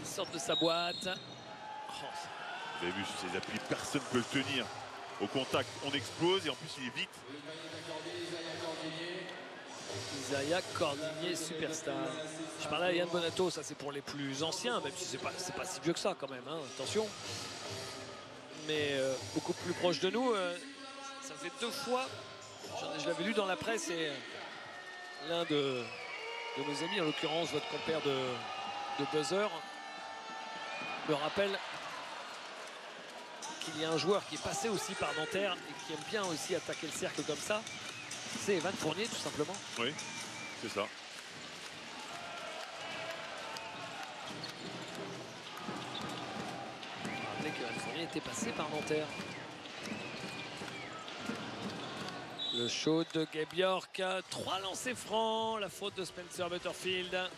il sorte de sa boîte. Oh. Vous avez vu sur ses appuis, personne ne peut le tenir. Au contact, on explose et en plus il est vite. Isaiah Cordinier, superstar. Je parlais à Yann Bonato, ça c'est pour les plus anciens, même si c'est pas si vieux que ça quand même, hein, attention. Mais beaucoup plus proche de nous, ça fait 2 fois, je l'avais lu dans la presse et l'un de nos amis, en l'occurrence votre compère de Buzzer, me rappelle qu'il y a un joueur qui est passé aussi par Nanterre et qui aime bien aussi attaquer le cercle comme ça. C'est Evan Fournier tout simplement. Oui, c'est ça. Rappelez que Evan Fournier était passé par Nanterre. Le show de Gabe York, 3 lancers francs, la faute de Spencer Butterfield.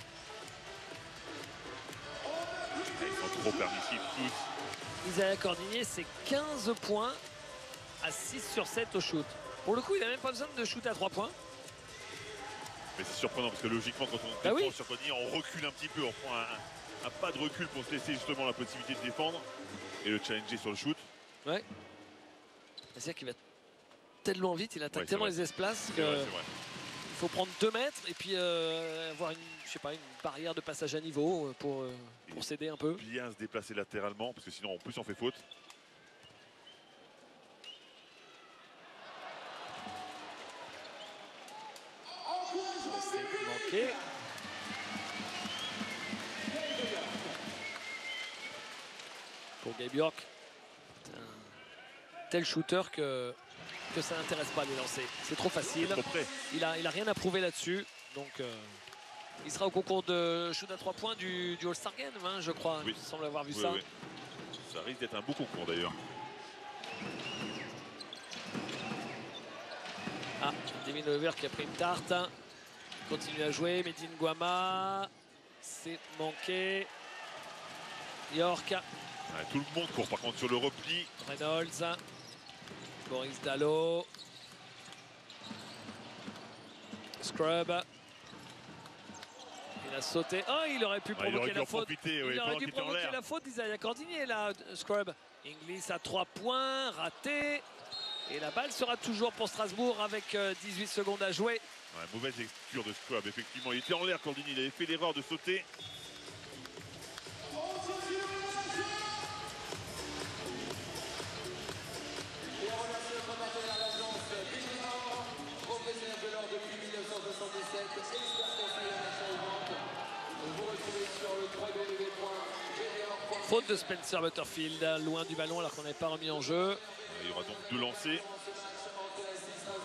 Ils sont trop permissifs tous. Isaiah Cordinier, c'est 15 points à 6 sur 7 au shoot. Pour le coup, il n'a même pas besoin de shoot à 3 points. Mais c'est surprenant parce que logiquement, quand on défend sur Cordinier, on recule un petit peu. On prend un pas de recul pour se laisser justement la possibilité de défendre et le challenger sur le shoot. Ouais. C'est-à-dire qu'il va tellement vite, il attaque Ouais, c'est tellement vrai. les espaces C'est que vrai, c'est vrai. il faut prendre 2 mètres et puis avoir une, je sais pas, une barrière de passage à niveau pour s'aider un peu. Bien se déplacer latéralement parce que sinon en plus on fait faute. C'est manqué. Pour Gabe York, c'est un tel shooter que ça n'intéresse pas de les lancer. C'est trop facile. Trop près. Il a rien à prouver là-dessus. Donc il sera au concours de shoot à 3 points du All-Star Game, hein, je crois. Oui. Il semble avoir vu Oui, ça. oui. Ça risque d'être un beau concours d'ailleurs. Ah, Devin Oliver qui a pris une tarte. Il continue à jouer. Medine Guama. C'est manqué. York. Ouais, tout le monde court par contre sur le repli. Reynolds. Boris Dallo. Scrub. Il a sauté. Oh, il aurait pu Ouais, il provoquer aurait dû la en faute. profiter, oui, Il aurait pendant dû qu'il était en provoquer l'air. la faute d'Isaiah Cordinier, là, Scrub. Inglis à 3 points, raté. Et la balle sera toujours pour Strasbourg avec 18 secondes à jouer. Ouais, mauvaise lecture de Scrub, effectivement. Il était en l'air, Cordini. Il avait fait l'erreur de sauter. Faute de Spencer Butterfield, loin du ballon alors qu'on n'avait pas remis en jeu. Il y aura donc 2 lancers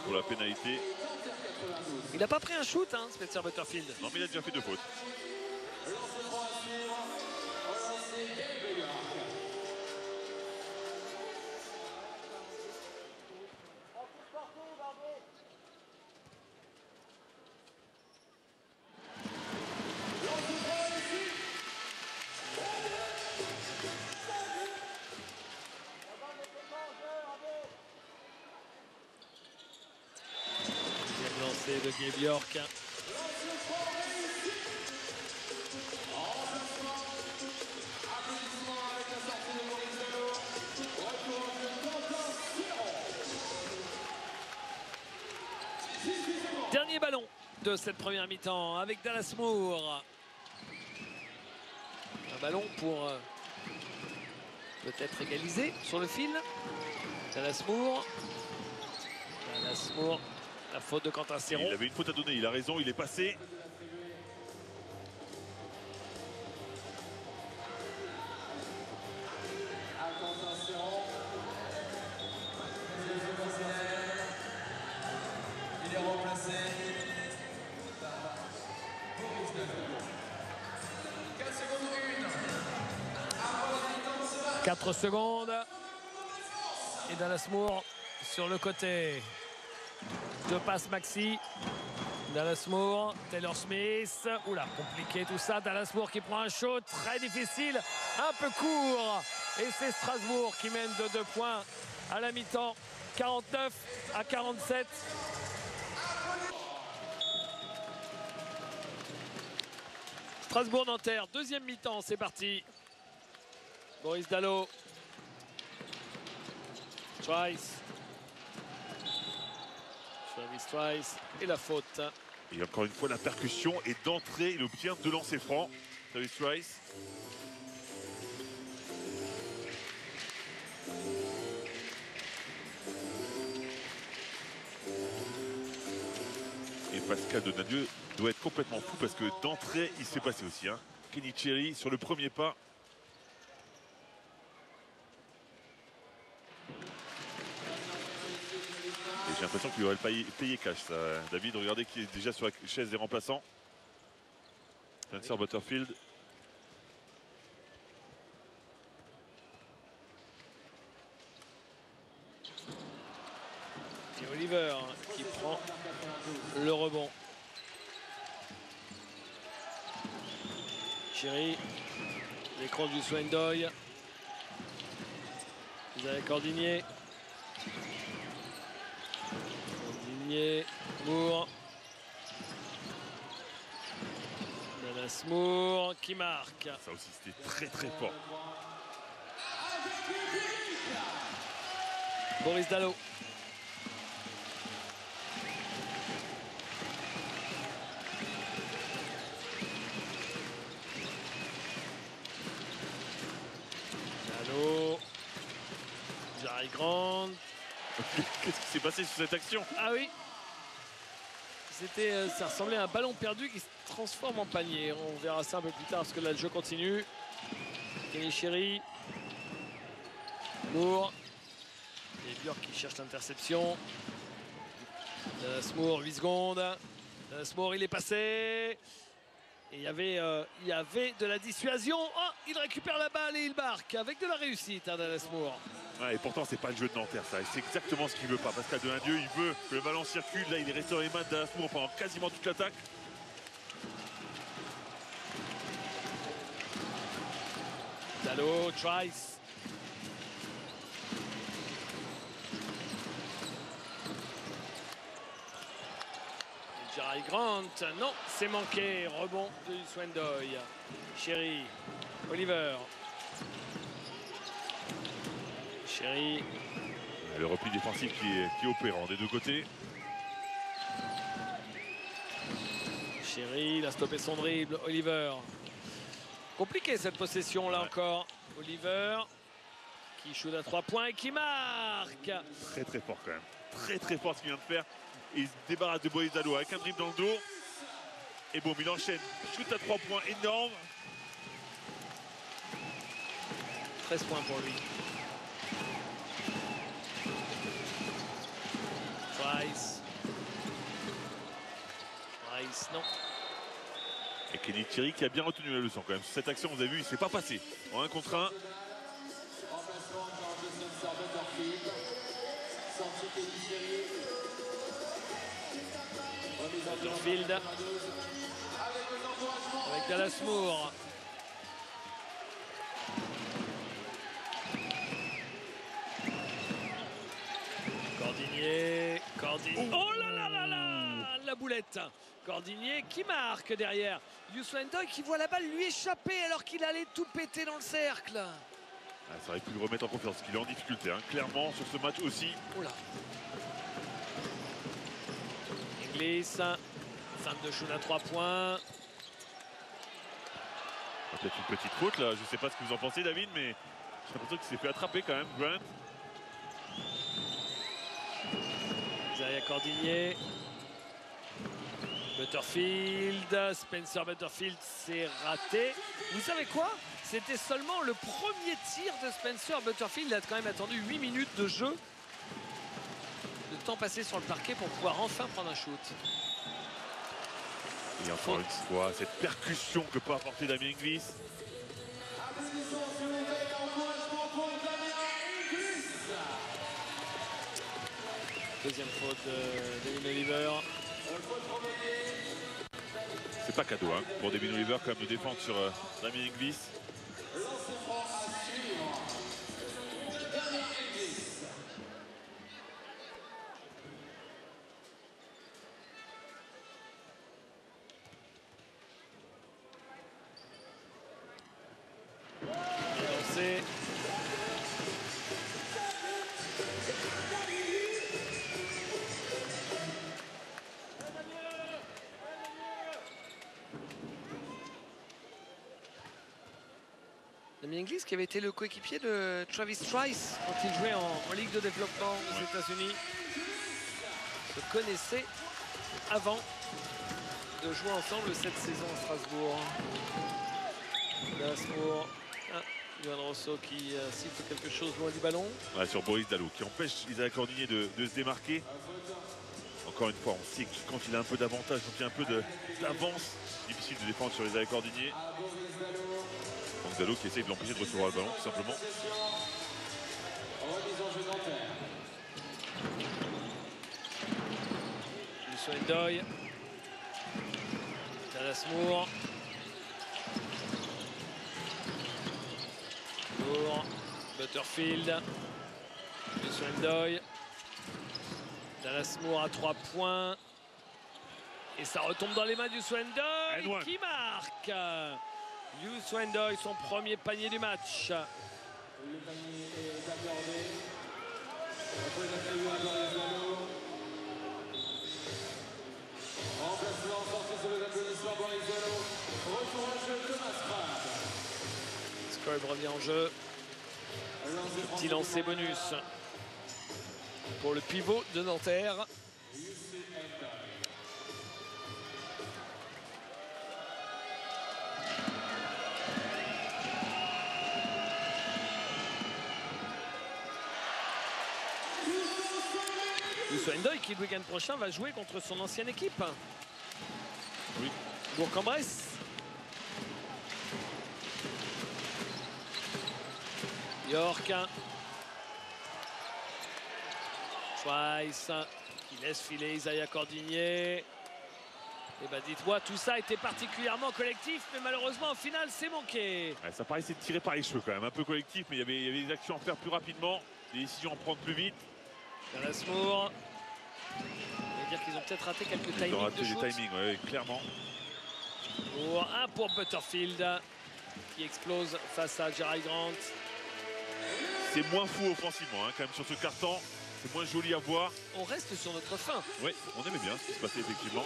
pour la pénalité. Il n'a pas pris un shoot, hein, Spencer Butterfield. Non, mais il a déjà fait 2 fautes. Deuxième lancé de Gabe York. Dernier ballon de cette première mi-temps avec Dallas Moore. Un ballon pour peut-être égaliser sur le fil. Dallas Moore. Dallas Moore. La faute de Quentin Serron. Il avait une faute à donner, il a raison, il est passé. Il est remplacé. 4 secondes. Et Dallas Moore sur le côté. 2 passes maxi. Dallas Moore, Taylor Smith. Oula, compliqué tout ça. Dallas Moore qui prend un shot très difficile, un peu court. Et c'est Strasbourg qui mène de 2 points à la mi-temps. 49 à 47. Strasbourg-Nanterre, deuxième mi-temps, c'est parti. Boris Dallo. Trice. Travis Trice. Et la faute. Et encore une fois, la percussion est d'entrée. Il obtient 2 lancers francs. Travis Trice. Et Pascal Donadieu doit être complètement fou parce que d'entrée, il s'est passé aussi. Hein. Kenny Cherry sur le premier pas. Et j'ai l'impression qu'il aurait payé cash, ça. David, regardez qui est déjà sur la chaise des remplaçants. Spencer Butterfield. Et Oliver qui prend le rebond. Chéri, l'écran du Swendoy. Vous avez Cordinier. Cordinier, Moore. Dallas Moore qui marque. Ça aussi, c'était très très fort. Boris Dallo. Grant. Qu'est-ce qui s'est passé sur cette action? Ah oui. Ça ressemblait à un ballon perdu qui se transforme en panier. On verra ça un peu plus tard parce que là le jeu continue. Kenny Sherry. Moore. Et Björk qui cherche l'interception. Dallas Moore, 8 secondes. Dallas Moore, il est passé. Et il y avait de la dissuasion. Oh, il récupère la balle et il marque avec de la réussite, hein, Dallas Moore. Ouais, et pourtant, c'est pas le jeu de Nanterre, ça. C'est exactement ce qu'il veut pas. Parce qu'à 2-1-2, il veut que le ballon circule. Là, il est resté dans les mains de Dallas Moore pendant quasiment toute l'attaque. Dallo, Trice. Jerry Grant, non, c'est manqué. Rebond de Swendoy. Sherry, Oliver. Sherry. Le repli défensif qui est opérant des deux côtés. Sherry, il a stoppé son dribble. Oliver. Compliqué cette possession là encore. Oliver qui shoot à 3 points et qui marque. Très très fort quand même. Très très fort ce qu'il vient de faire. Et il se débarrasse de Boris Dallo avec un dribble dans le dos. Et boum, il enchaîne. Shoot à 3 points énorme. 13 points pour lui. Trice. Trice, non. Et Kenny Thierry qui a bien retenu la leçon quand même. Sur cette action, vous avez vu, il ne s'est pas passé. En 1 contre 1. Butterfield avec Dallas Moore. Cordinier. Oh là là là là, la boulette. Cordinier qui marque derrière. Swendoy qui voit la balle lui échapper alors qu'il allait tout péter dans le cercle. Ah, ça aurait pu le remettre en confiance, qu'il est en difficulté, hein, clairement sur ce match aussi. Oh là. Inglis, fin de shoot à 3 points. Peut-être une petite faute là, je ne sais pas ce que vous en pensez David, mais j'ai l'impression qu'il s'est fait attraper quand même, Grant. Isaiah Cordinier. Butterfield, Spencer Butterfield, c'est raté. Vous savez quoi? C'était seulement le premier tir de Spencer Butterfield. Il a quand même attendu 8 minutes de jeu. De temps passé sur le parquet pour pouvoir enfin prendre un shoot. Et encore une fois, cette percussion que peut apporter Damien Inglis. Deuxième faute de Devin Oliver. C'est pas cadeau hein, pour Devin Oliver quand même de défendre sur Damien Inglis. Lancé. Damien Inglis qui avait été le coéquipier de Travis Trice quand il jouait en Ligue de développement aux États-Unis. Se connaissaient avant de jouer ensemble cette saison à Strasbourg. Dallas Moore. Johan Rosso qui siffle quelque chose loin du ballon. Ouais, sur Boris Dallo qui empêche Isaiah Cordinier de se démarquer. Encore une fois, on sait que quand il a un peu d'avantage, quand il y a un peu d'avance, difficile de défendre sur Isaiah Cordinier. Donc Dallo qui essaye de l'empêcher de recevoir le ballon tout simplement. Swendoy. Dallas Moore. Butterfield. Swendoy. Dallas Moore à 3 points. Et ça retombe dans les mains du Swendoy qui marque. Swendoy, son premier panier du match. Le panier est accordé. Après l'attribution à Boris Dallo. Remplacement sorti sur les applaudissements Boris Dallo. Retour au jeu Thomas Pratt. Scribe revient en jeu. Petit lancer bonus. pour le pivot de Nanterre. Youssou N'Doye qui le week-end prochain va jouer contre son ancienne équipe. Oui. Bourg-en-Bresse. York. Schweiss qui laisse filer Isaiah Cordinier. Et ben dites-moi, tout ça était particulièrement collectif, mais malheureusement au final c'est manqué. Ouais, ça paraissait tiré par les cheveux quand même, un peu collectif, mais il y avait des actions à faire plus rapidement, des décisions à prendre plus vite. Dallas Moore. On va dire qu'ils ont peut-être raté quelques Ils ont timings raté de shoot. des timings, ouais, clairement. Un pour Butterfield qui explose face à Jerry Grant. C'est moins fou offensivement, hein, quand même, sur ce carton. C'est moins joli à voir. On reste sur notre fin, Oui, on aimait bien ce qui se passait effectivement.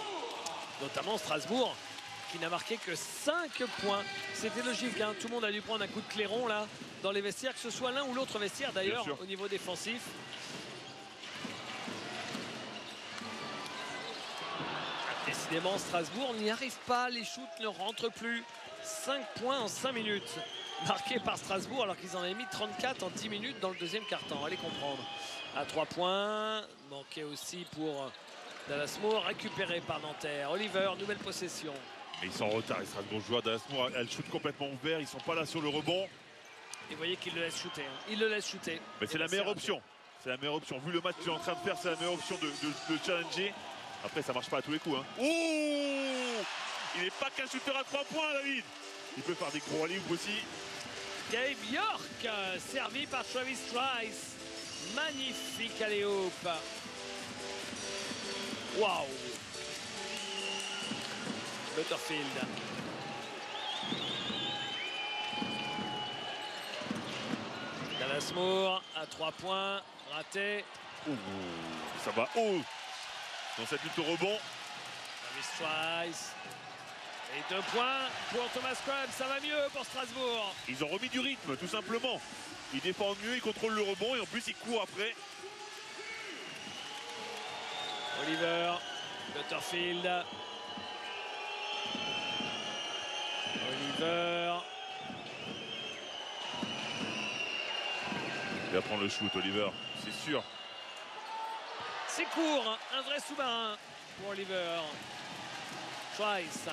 notamment Strasbourg qui n'a marqué que 5 points. C'était logique, hein. Tout le monde a dû prendre un coup de clairon là dans les vestiaires, que ce soit l'un ou l'autre vestiaire d'ailleurs sûr. au niveau défensif. Décidément, Strasbourg n'y arrive pas, les shoots ne rentrent plus. 5 points en 5 minutes marqués par Strasbourg alors qu'ils en avaient mis 34 en 10 minutes dans le deuxième quart-temps. Allez comprendre. À 3 points, manqué aussi pour Dallas Moore, récupéré par Nanterre. Oliver, nouvelle possession. Mais ils sont en retard, les Strasbourgeois. Dallas Moore, elle shoot complètement ouvert, ils sont pas là sur le rebond. Et vous voyez qu'il le laisse shooter, hein. Il le laisse shooter. Mais c'est la meilleure option. C'est la meilleure option. Vu le match qu'il est en train de faire, c'est la meilleure option de challenger. Après, ça marche pas à tous les coups. Hein. Oh, il n'est pas qu'un shooter à 3 points, David. Il peut faire des gros alley-oops aussi. Gabe York, servi par Travis Trice. Magnifique alley-oop. Waouh. Butterfield. Dallas Moore à 3 points, raté. Oh, ça va haut dans cette lutte au rebond. Travis Trice. Et 2 points pour Thomas Crubb. Ça va mieux pour Strasbourg. Ils ont remis du rythme, tout simplement. Ils défendent mieux, ils contrôlent le rebond et en plus ils courent après. Oliver, Butterfield. Oliver. Il va prendre le shoot, Oliver, c'est sûr. C'est court, hein. Un vrai sous-marin pour Oliver. Trice.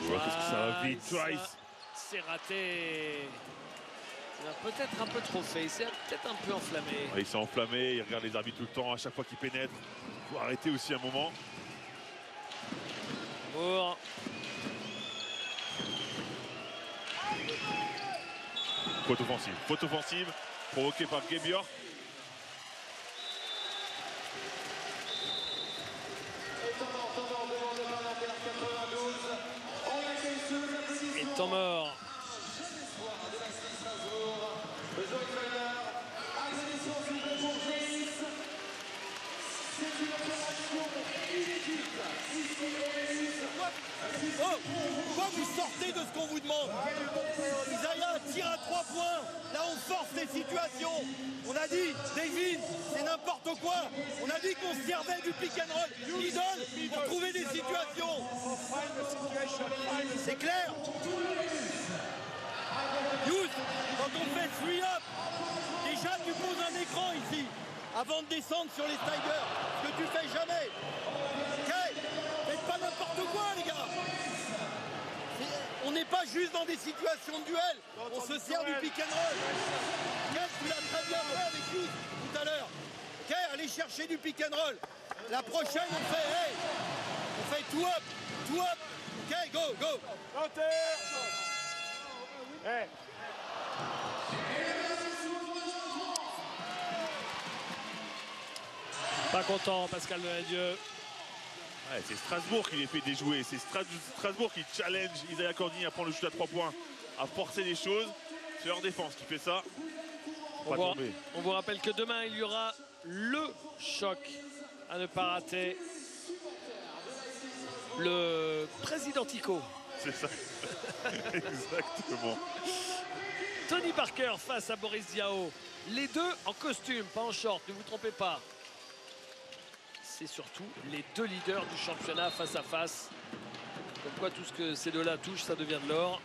Parce que ça va vite, Trice. C'est raté. Il a peut-être un peu trop fait, il s'est peut-être un peu enflammé. Il s'est enflammé, il regarde les arbitres tout le temps, à chaque fois qu'il pénètre. Il faut arrêter aussi un moment. Moore. Faute offensive provoquée par Gabe York. Et temps mort. Oh, pourquoi vous sortez de ce qu'on vous demande? Isaiah tire à 3 points. Là, on force les situations. On a dit, David, c'est n'importe quoi. On a dit qu'on se servait du pick and roll. Idole pour trouver des situations. C'est clair. Youth, quand on fait 3-up, déjà tu poses un écran ici avant de descendre sur les Tigers. Ce que tu fais jamais. Ok? Faites pas n'importe quoi, les gars. On n'est pas juste dans des situations de duel. On se sert du pick and roll. Ok, tu l'as très bien fait avec Youth tout à l'heure. Ok, allez chercher du pick and roll. La prochaine, on fait, hey, on fait two up, two up. Ok, go, go. Hey. Pas content, Pascal Deladieu. Ouais, c'est Strasbourg qui les fait déjouer. C'est Strasbourg qui challenge Isaiah Cordinier à prendre le shoot à 3 points, à forcer les choses. C'est leur défense qui fait ça. On vous rappelle que demain, il y aura le choc à ne pas rater. Le président Tico. C'est ça. Exactement. Tony Parker face à Boris Diaw. Les deux en costume, pas en short, ne vous trompez pas. C'est surtout les deux leaders du championnat face à face. Comme quoi tout ce que ces deux-là touchent, ça devient de l'or.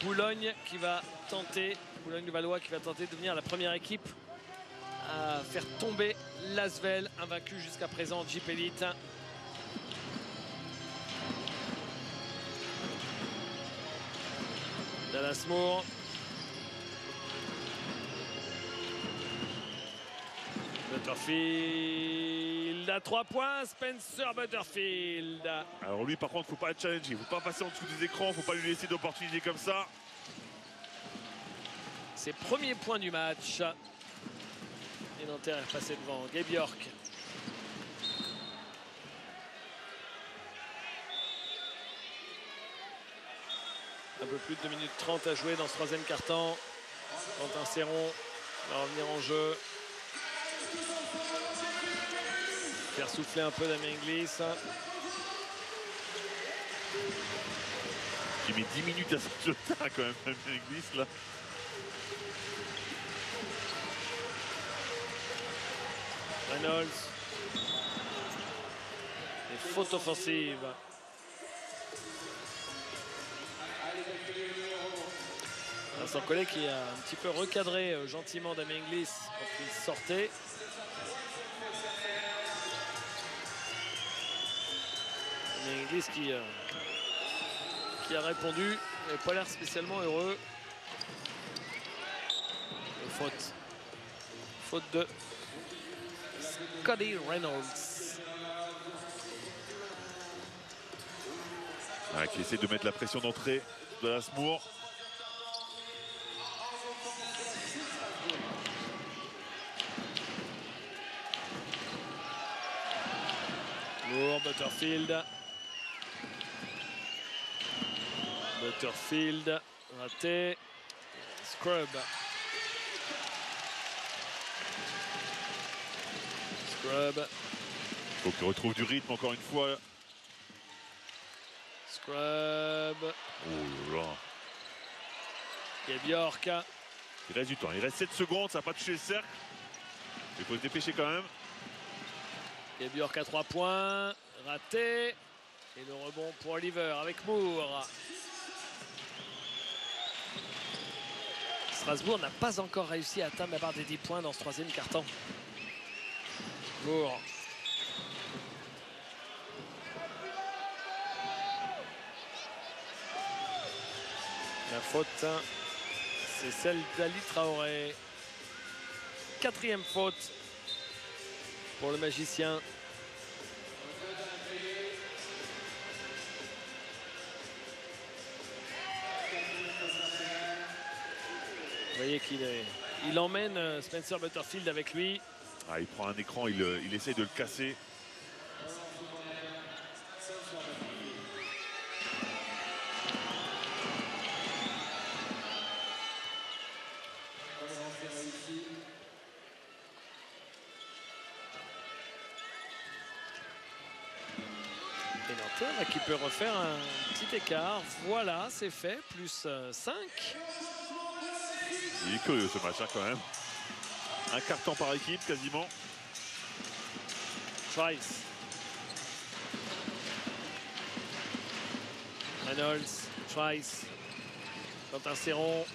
Boulogne qui va tenter, Boulogne-Valois qui va tenter de devenir la première équipe à faire tomber l'Asvel, invaincu jusqu'à présent Jeep Elite. Dallas Moore. Butterfield à 3 points, Spencer Butterfield. Alors lui par contre, faut pas être challengé, faut pas passer en dessous des écrans, faut pas lui laisser d'opportunités comme ça. Ses premiers points du match. Et Nanterre est passé devant. Gabe York. Un peu plus de 2 minutes 30 à jouer dans ce troisième quart-temps. Quentin Serron va revenir en jeu. Faire souffler un peu Damien Inglis. Il met 10 minutes à sortir le terrain quand même, Damien Inglis là. Reynolds. Et faute offensive. Vincent Collet qui a un petit peu recadré gentiment Damien Inglis quand il sortait. Damien Inglis qui a répondu, il n'a pas l'air spécialement heureux. Et faute. Faute de Cody Reynolds. Qui essaie de mettre la pression d'entrée de Dallas Moore. Moore, Butterfield. Butterfield, raté. Scrub. Scrub. Faut qu'il retrouve du rythme encore une fois. Scrub. Oh là là. Gabe York. Il reste du temps, il reste 7 secondes, ça n'a pas touché le cercle. Il faut se dépêcher quand même. Gabe York à 3 points. Raté. Et le rebond pour Oliver avec Moore. Strasbourg n'a pas encore réussi à atteindre la barre des 10 points dans ce troisième quart-temps. Moore. La faute, c'est celle d'Ali Traoré. 4e faute pour le magicien. Vous voyez qu'il emmène Spencer Butterfield avec lui. Ah, il prend un écran, il essaye de le casser. Et Nanterre qui peut refaire un petit écart. Voilà, c'est fait. Plus 5. Il est curieux ce match hein, quand même. Un carton par équipe quasiment. Trice. Reynolds. Trice. Quentin Serron.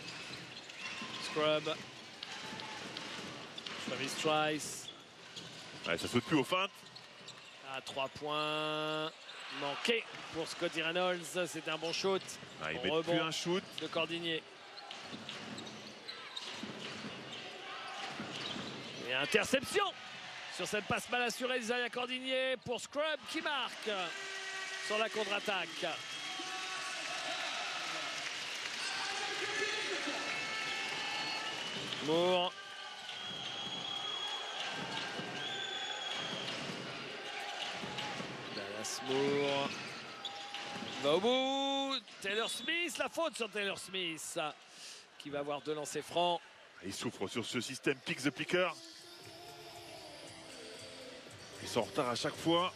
Scrub. Travis Trice. Ouais, ça saute plus aux feintes. À 3 points. Manqué pour Scotty Reynolds. C'est un bon shoot. Ah, il Bon met plus rebond un shoot. de Cordinier. Et interception sur cette passe mal assurée d'Isaiah Cordinier pour Scrub qui marque sur la contre-attaque. Moore. Dallas Moore. Va au bout. Taylor Smith, la faute sur Taylor Smith qui va avoir 2 lancers francs. Il souffre sur ce système pick the picker. Ils sont en retard à chaque fois.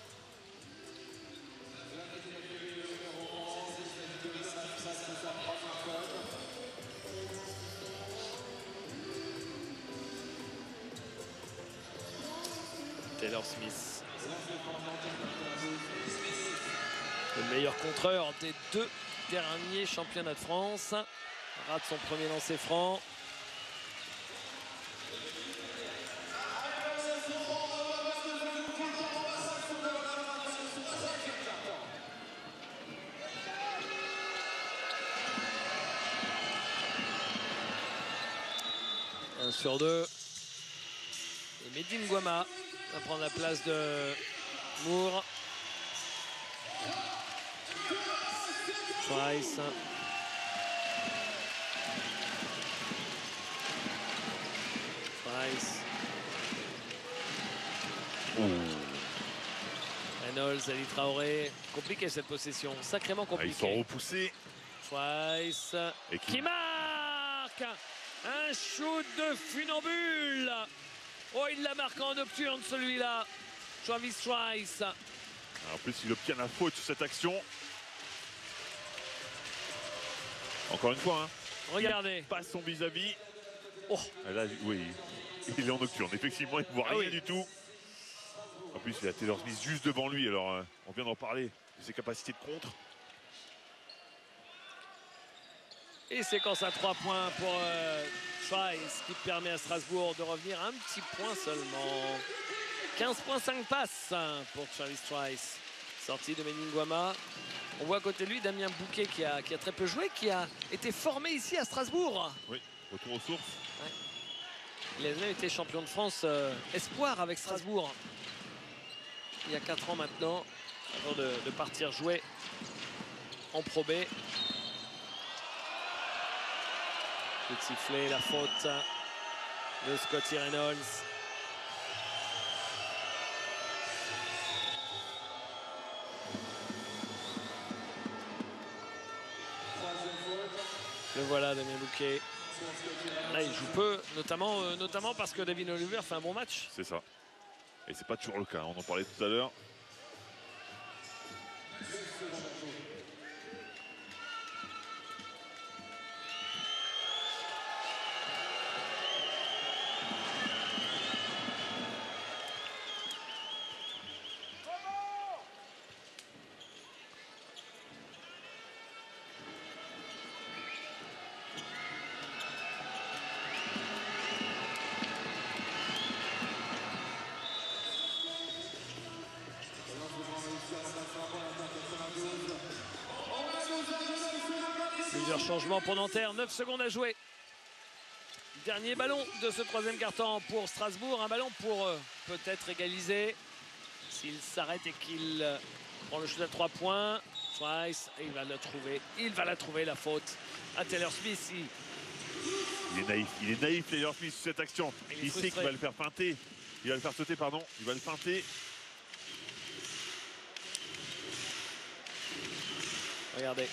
Smith. Le meilleur contreur des 2 derniers championnats de France. Rate son premier lancer franc. Sur 2. Et Mehdi Nguama va prendre la place de Moore. Schweiss. Reynolds, Ali Traoré. Compliqué cette possession, sacrément compliqué. Ils sont repoussés. Schweiss qui marque un shoot de funambule. Oh, il la marque en nocturne celui-là. Travis Schweiss. En plus, il obtient la faute sur cette action. Encore une fois, hein. Regardez. Il passe son vis-à-vis. Oh. Là, oui, il est en nocturne. Effectivement, il ne voit rien du tout. En plus, il a Taylor Smith juste devant lui. Alors, on vient d'en parler de ses capacités de contre. Et séquence à 3 points pour Schweiss qui permet à Strasbourg de revenir un petit point seulement. 15,5 passes pour Travis Schweiss. Sortie de Mehdi Nguama. On voit à côté de lui Damien Bouquet qui a très peu joué, qui a été formé ici à Strasbourg. Oui, retour aux sources. Ouais. Il a même été champion de France espoir avec Strasbourg. Il y a 4 ans maintenant, avant de partir jouer en Pro B. Le sifflet, la faute de Scotty Reynolds. Le voilà, Damien Bouquet. Là, il joue peu, notamment parce que David Oliver fait un bon match. C'est ça. Et c'est pas toujours le cas. On en parlait tout à l'heure. Plusieurs changements pour Nanterre, 9 secondes à jouer. Dernier ballon de ce troisième quart-temps pour Strasbourg. Un ballon pour peut-être égaliser. S'il s'arrête et qu'il prend le shoot à 3 points. Schweiss, il va la trouver. Il va la trouver, la faute à Taylor Smith. Il est naïf, Taylor Smith, sur cette action. Il sait qu'il va le faire feinter. Il va le faire sauter, pardon. Il va le feinter. Regardez.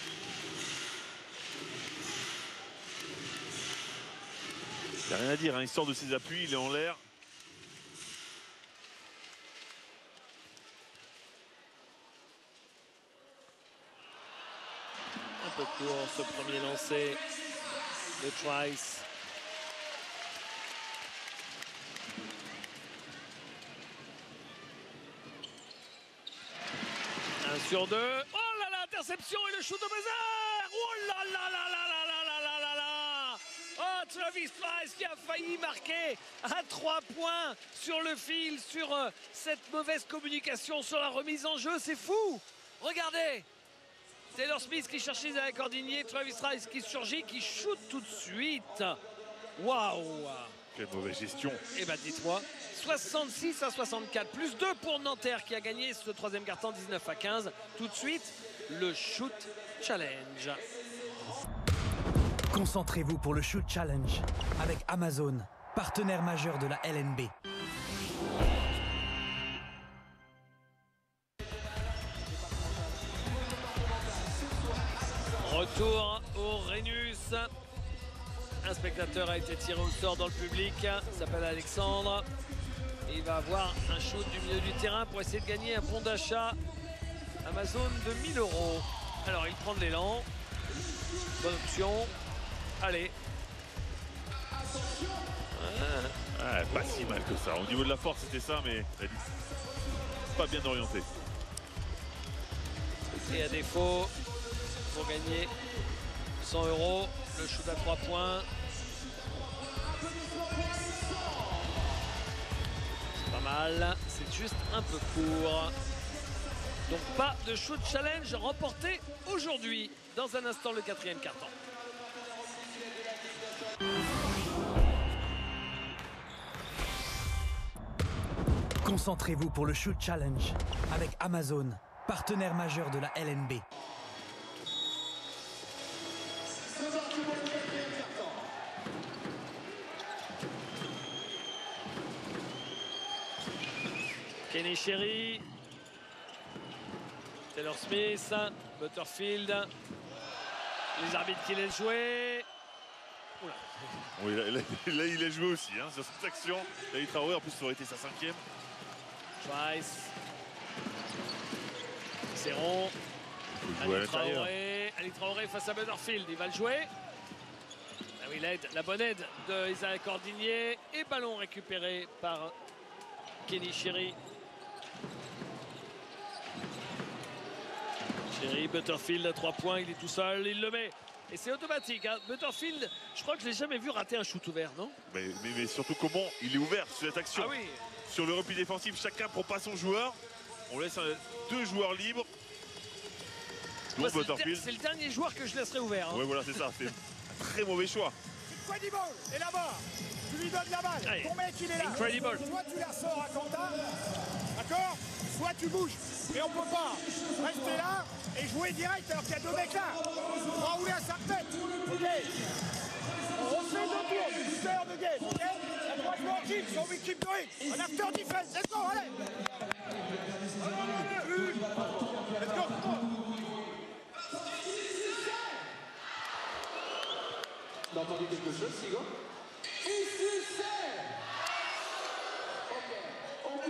Il n'y a rien à dire, hein. Il sort de ses appuis, il est en l'air. Un peu court ce premier lancé de Schweiss. Un sur 2. Oh là là, interception et le shoot au buzzer. Oh là là là là là là là là là là. Oh, Travis Schweiss qui a failli marquer à 3 points sur le fil, sur cette mauvaise communication, sur la remise en jeu. C'est fou. Regardez. Taylor Smith qui cherche Isaiah Cordinier, Travis Schweiss qui surgit, qui shoot tout de suite. Waouh! Quelle mauvaise gestion. Eh ben dites-moi, 66 à 64, plus 2 pour Nanterre qui a gagné ce troisième quart-temps 19 à 15. Tout de suite, le Shoot Challenge. Concentrez-vous pour le Shoot Challenge avec Amazon, partenaire majeur de la LNB. Retour au Rhenus. Un spectateur a été tiré au sort dans le public. Il s'appelle Alexandre. Et il va avoir un shoot du milieu du terrain pour essayer de gagner un bon d'achat Amazon de 1000 €. Alors il prend de l'élan. Bonne option. Allez. Ah, pas si mal que ça. Au niveau de la force, c'était ça, mais pas bien orienté. Et à défaut, pour gagner 100 €, le shoot à 3 points. C'est pas mal, c'est juste un peu court. Donc pas de shoot challenge remporté aujourd'hui. Dans un instant, le 4e quart-temps. Concentrez-vous pour le Shoot Challenge avec Amazon, partenaire majeur de la LNB. Kenny Sherry, Taylor Smith, Butterfield, les arbitres qui laissent jouer. Oula. Oui, là, il a joué aussi hein, sur cette action. David Traoré, en plus, ça aurait été sa 5e. Trice, Serron, Ali Traoré face à Butterfield, il va le jouer. Ah oui, l'aide, la bonne aide de Isaiah Cordinier et ballon récupéré par Kenny Sherry. Sherry, Butterfield à 3 points, il est tout seul, il le met. Et c'est automatique, hein. Butterfield, je crois que je ne l'ai jamais vu rater un shoot ouvert, non? Mais surtout comment il est ouvert sur cette action. Ah oui. Sur le repli défensif, chacun prend pas son joueur. On laisse 2 joueurs libres. Moi, c'est le dernier joueur que je laisserai ouvert. Hein. Oui, voilà, c'est ça. C'est un très mauvais choix. Incredible est là-bas. Tu lui donnes la balle. Allez. Ton mec, il est là. Incredible. Soit tu la sors à Quentin, d'accord? Soit tu bouges. Et on peut pas rester là et jouer direct alors qu'il y a 2 mecs là. On va rouler à 5 mètres. OK. On fait 2 tours. 1 heure de game. OK? La 3 joueurs kick. So we keep doing. An after defense. Let's go. Allez. Let's go. T'as entendu quelque chose, Sigo?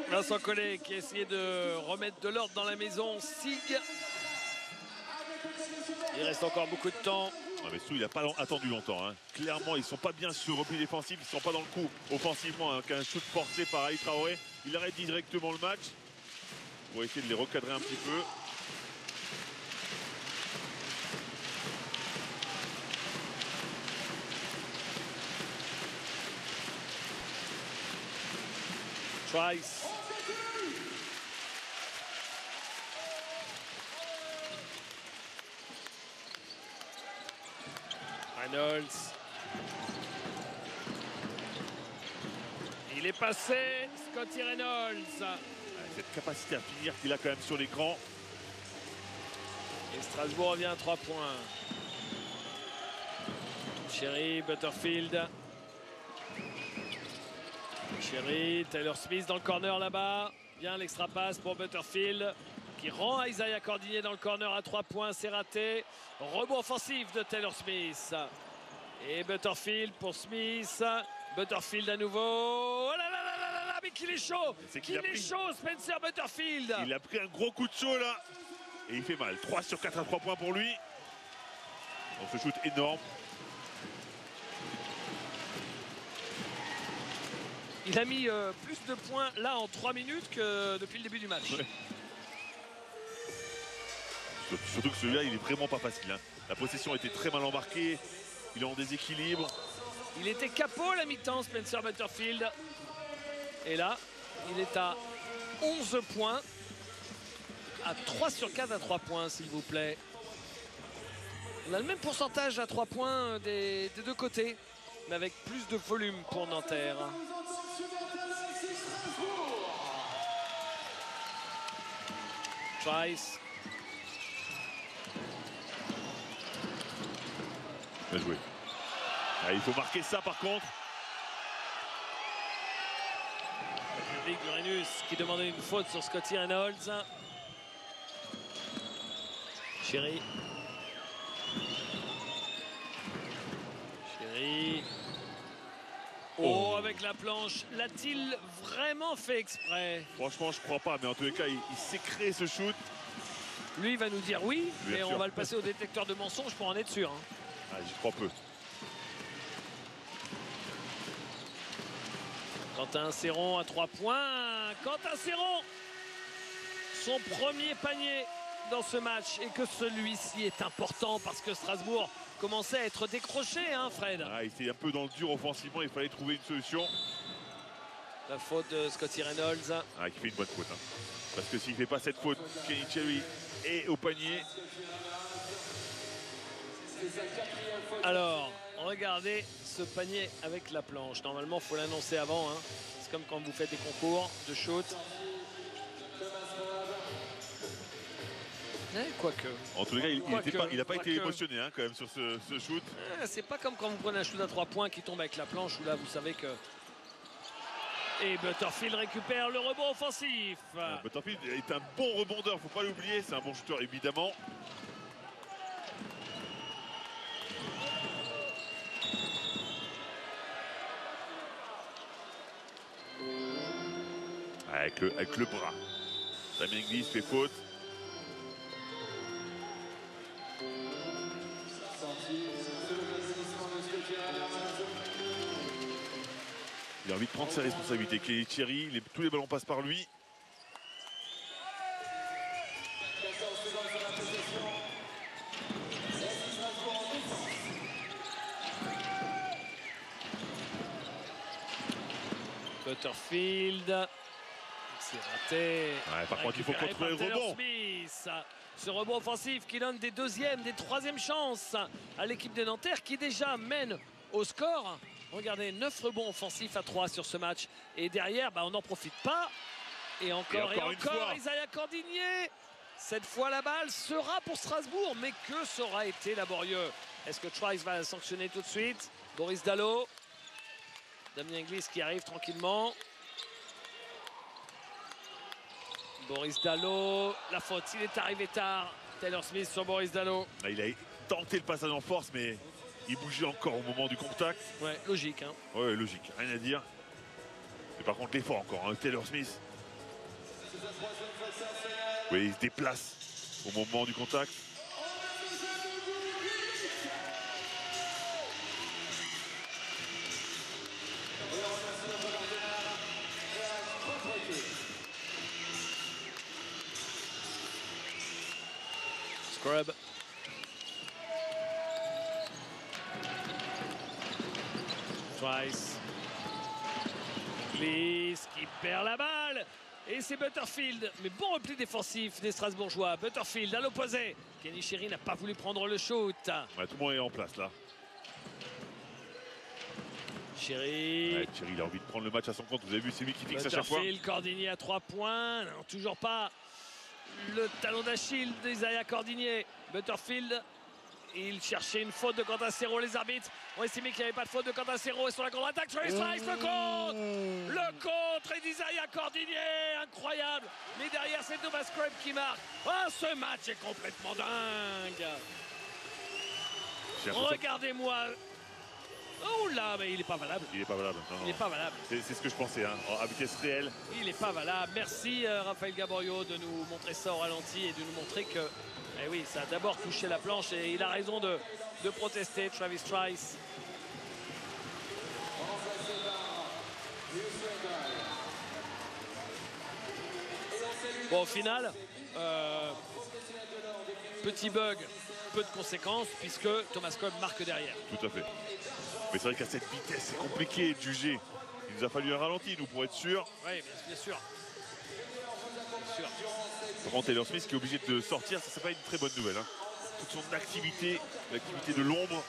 Vincent Collet qui a essayé de remettre de l'ordre dans la maison. Sig. Il reste encore beaucoup de temps. Non, mais Sou, il n'a pas attendu longtemps. Hein. Clairement, ils ne sont pas bien sur le repli défensif. Ils ne sont pas dans le coup offensivement. Hein, qu'un shoot forcé par Ali Traoré. Il arrête directement le match. Pour essayer de les recadrer un petit peu. Trice. Reynolds. Il est passé, Scotty Reynolds. Cette capacité à finir qu'il a quand même sur l'écran. Et Strasbourg revient à 3 points. Sherry, Butterfield. Sherry, Taylor Smith dans le corner là-bas. Bien l'extra passe pour Butterfield qui rend Isaiah Cordinier dans le corner à 3 points. C'est raté. Rebond offensif de Taylor Smith. Et Butterfield pour Smith. Butterfield à nouveau. Oh là là là là là, mais qu'il est chaud. Qu'il est chaud, Spencer Butterfield. Il a pris un gros coup de chaud là. Et il fait mal. 3 sur 4 à 3 points pour lui. On se shoot énorme. Il a mis plus de points là en 3 minutes que depuis le début du match. Ouais. Surtout que celui-là, il est vraiment pas facile. Hein. La possession était très mal embarquée. Il est en déséquilibre. Il était capot à la mi-temps, Spencer Butterfield. Et là, il est à 11 points. À 3 sur 4 à 3 points, s'il vous plaît. On a le même pourcentage à 3 points des 2 côtés, mais avec plus de volume pour Nanterre. Trice. Bien joué. Ah, il faut marquer ça par contre. Le public d'Uranus qui demandait une faute sur Scotty Reynolds. Sherry. Sherry. Oh, avec la planche. L'a-t-il vraiment fait exprès? Franchement, je crois pas. Mais en tous les cas, il s'est créé ce shoot. Lui, il va nous dire oui, Bien mais sûr. on va le passer au détecteur de mensonges pour en être sûr. Hein. Ah, j'y crois peu. Quentin Serron à 3 points. Quentin Serron son premier panier dans ce match et que celui-ci est important parce que Strasbourg commençait à être décroché, hein, Fred. Ah, il était un peu dans le dur offensivement, il fallait trouver une solution. La faute de Scotty Reynolds. Ah, qui fait une bonne faute. Hein. Parce que s'il ne fait pas cette faute, Kenny Cherry est au panier. Alors, regardez ce panier avec la planche. Normalement, il faut l'annoncer avant. Hein. C'est comme quand vous faites des concours de shoot. Quoique. En tous les cas, il n'a pas été émotionné hein, quand même sur ce shoot. C'est pas comme quand vous prenez un shoot à 3 points qui tombe avec la planche où là, vous savez que... Et Butterfield récupère le rebond offensif. Butterfield est un bon rebondeur, faut pas l'oublier. C'est un bon shooter, évidemment. Avec le bras. Damien Inglis fait faute. Il a envie de prendre ses responsabilités. Kenny Cherry, tous les ballons passent par lui. Butterfield. C'est raté. Ouais, par contre, il faut contrôler le rebond. Smith. Ce rebond offensif qui donne des deuxièmes, des troisièmes chances à l'équipe de Nanterre qui déjà mène au score. Regardez, 9 rebonds offensifs à 3 sur ce match. Et derrière, on n'en profite pas. Et encore, Isaiah Cordigné. Cette fois, la balle sera pour Strasbourg. Mais que ça aura été laborieux. Est-ce que Trice va sanctionner tout de suite? Boris Dalot. Damien Inglis qui arrive tranquillement. Boris Dalot. La faute, il est arrivé tard. Taylor Smith sur Boris Dalot. Il a tenté le passage en force, mais... il bougeait encore au moment du contact. Ouais, logique. Hein. Ouais, logique, rien à dire. Mais par contre, l'effort encore, hein, Taylor Smith. Oui, il se déplace au moment du contact. Scrub. Trice. Inglis qui perd la balle. Et c'est Butterfield. Mais bon repli défensif des Strasbourgeois. Butterfield à l'opposé. Kenny Cherry n'a pas voulu prendre le shoot. Ouais, tout le monde est en place là. Cherry. Ouais, Cherry, il a envie de prendre le match à son compte. Vous avez vu, c'est lui qui fixe à chaque fois. Butterfield, Cordigné à 3 points. Non, toujours pas le talon d'Achille d'Isaiah Cordigné. Butterfield. Il cherchait une faute de Cantassero. Les arbitres ont estimé qu'il n'y avait pas de faute de Cantassero. Et sur la contre-attaque, Travis Trice, le contre. Le contre d'Isaiah Cordigné. Incroyable. Mais derrière, c'est Thomas Scrub qui marque. Oh, ce match est complètement dingue. Regardez-moi. Oh là, mais il n'est pas valable. Il n'est pas valable. Non, il n'est pas valable. C'est ce que je pensais, hein, à vitesse réelle. Il n'est pas valable. Merci Raphaël Gaborio de nous montrer ça au ralenti et de nous montrer que, eh oui, ça a d'abord touché la planche et il a raison de protester, Travis Trice. Bon, au final, petit bug, peu de conséquences puisque Thomas Cobb marque derrière. Tout à fait. Mais c'est vrai qu'à cette vitesse, c'est compliqué de juger. Il nous a fallu un ralenti, nous, pour être sûr. Oui, bien sûr. Par contre, Taylor Smith qui est obligé de sortir, ça c'est pas une très bonne nouvelle. Hein. Toute son activité, l'activité de l'ombre.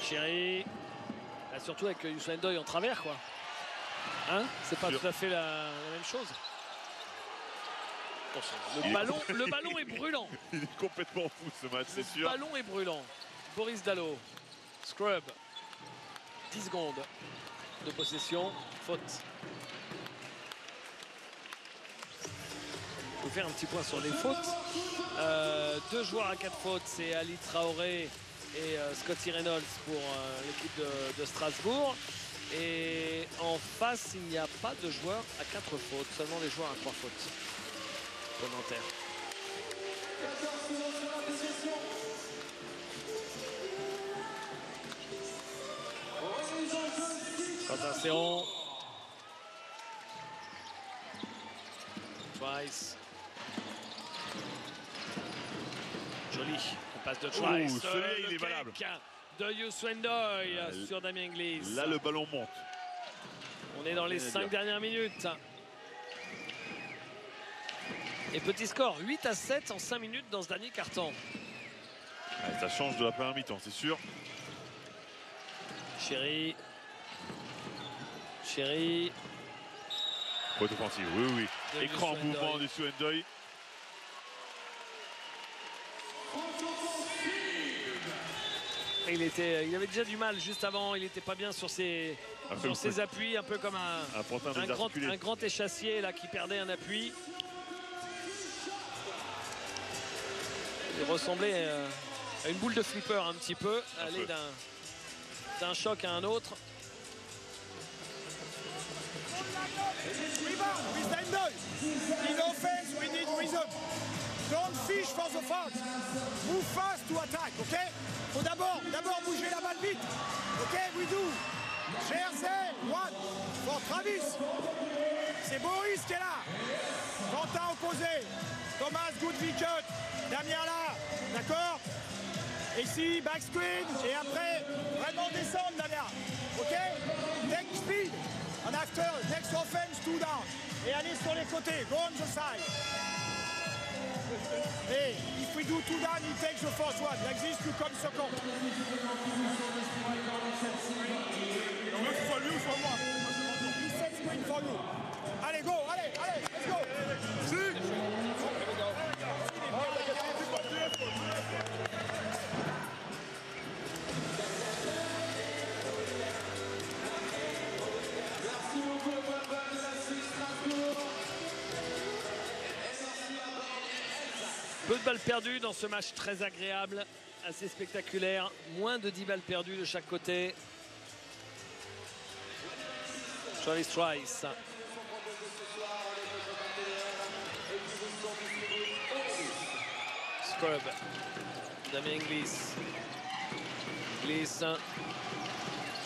Cherry, là, surtout avec Youssou N'Doye en travers, quoi. Hein, c'est pas tout à fait la même chose. Le ballon est brûlant. Il est complètement fou ce match, c'est sûr. Le ballon est brûlant. Boris Dalot, Scrub, 10 secondes de possession, faute. Il faut faire un petit point sur les fautes. 2 joueurs à 4 fautes, c'est Ali Traoré et Scotty Reynolds pour l'équipe de Strasbourg. Et en face, il n'y a pas de joueurs à 4 fautes, seulement des joueurs à 3 fautes pour Nanterre. Quentin Serron. Trice. Joli. On passe de Trice. Celui-là, il Le est valable. cake de Youssouendoy sur Damien Gliss. Là, le ballon monte. On est dans les 5 dernières minutes. Et petit score, 8-7 en 5 minutes dans ce dernier carton. Ouais, ça change de la première mi-temps, c'est sûr. Chéri. Chéri. Faute offensive, oui, oui. De Écran en Youssouendoy. mouvement de Youssouendoy. Il avait déjà du mal juste avant, il n'était pas bien sur ses appuis, un peu comme un grand échassier là, qui perdait un appui. Il ressemblait à une boule de flipper un petit peu, aller d'un choc à un autre. Rebound, Youssouendoy. In offense, we need rhythm. Don't fish for the fouls. Move fast to attack, ok? Faut d'abord bouger la balle vite. Ok, we do. Jersey, one. For Travis. C'est Boris qui est là. Quentin opposé. Thomas, good cut. Damien là. D'accord? Et ici, back screen. Et après, vraiment descendre, Damien. Ok? Take speed. And after, next offense, 2 down. Et allez sur les côtés. Go on the side. Hey, if we do 2 down, he takes the first one. Like this, you come second. Soit lui ou soit moi. He sets screen for you. Allez, go, allez, let's go. Peu de balles perdues dans ce match très agréable, assez spectaculaire. Moins de 10 balles perdues de chaque côté. Travis Trice. Scrub. Damien Gliss. Gliss.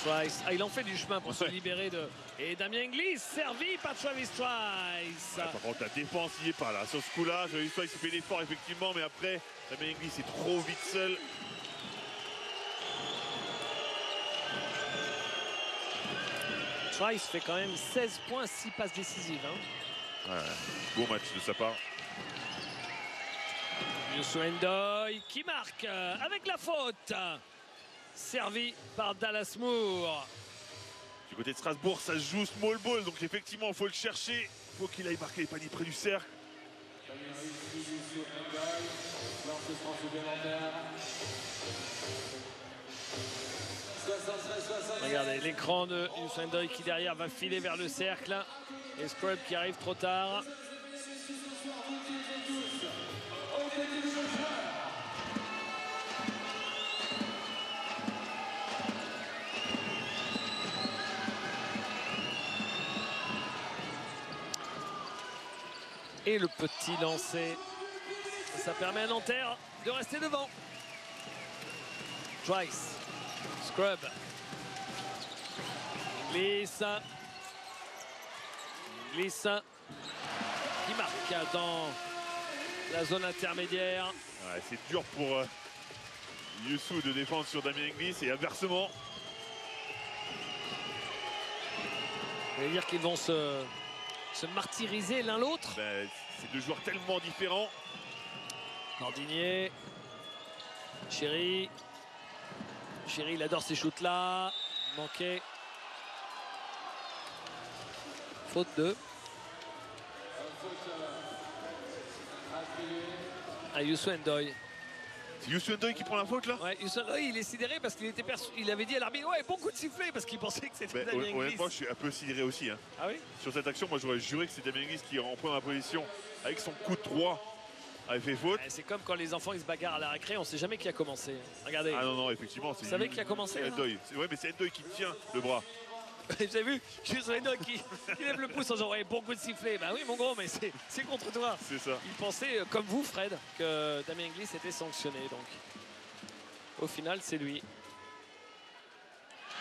Trice. Ah, il en fait du chemin pour se libérer de... Et Damien Gliss, servi par Travis Trice. Ouais, par contre, la défense n'y est pas là. Sur ce coup-là, Travis Trice fait l'effort, effectivement, mais après, Damien Gliss est trop vite seul. Trice fait quand même 16 points, 6 passes décisives. Hein. Ouais, beau match de sa part. Youssouendoy qui marque avec la faute. Servi par Dallas Moore. Du côté de Strasbourg, ça se joue small ball, donc effectivement, il faut le chercher. Il faut qu'il aille marquer les paniers près du cercle. Regardez l'écran de Youssouendoy qui derrière va filer vers le cercle. Et Scrub qui arrive trop tard. Et le petit lancer. Ça permet à Nanterre de rester devant. Trice. Scrub. Glisse. Glisse. Qui marque dans la zone intermédiaire. Ouais, c'est dur pour Youssou de défendre sur Damien Gliss et inversement. Ça veut dire qu'ils vont se martyriser l'un l'autre. Ben, c'est deux joueurs tellement différents. Cordinier. Chéri. Chéri, il adore ces shoots-là. Manqué. Faute 2. À Youssouendoy. C'est Youssouendoy qui prend la faute là. Ouais, Youssouendoy, il est sidéré parce qu'il était il avait dit à l'arbitre, ouais, bon coup de sifflet parce qu'il pensait que c'était Damien Gliss. Honnêtement, je suis un peu sidéré aussi. Hein. Ah oui? Sur cette action, moi j'aurais juré que c'est Damien Gliss qui reprend la position avec son coup de 3 avait fait faute. Ouais, c'est comme quand les enfants ils se bagarrent à la récré, on sait jamais qui a commencé. Regardez. Ah non, non, effectivement. Vous savez qui a commencé? Endoy. Ouais, mais c'est Endoy qui tient le bras. J'ai vu Youssouendoy qui lève le pouce en disant ouais, bon coup de sifflet. Bah oui mon gros, mais c'est contre toi. C'est ça. Il pensait, comme vous Fred, que Damien Gliss était sanctionné. Donc au final c'est lui.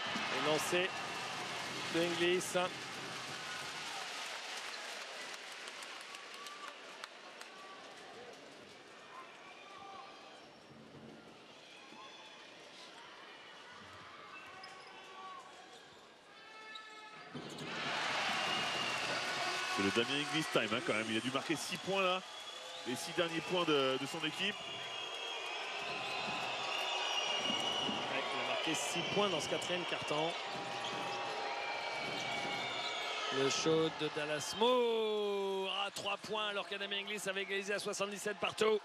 Et lancé de Gliss. C'est le Damien Inglis time hein, quand même. Il a dû marquer 6 points là. Les 6 derniers points de son équipe. Ouais, il a marqué 6 points dans ce 4e quart-temps. Le shoot de Dallas Moore à 3 points alors qu'Adam Inglis avait égalisé à 77 partout.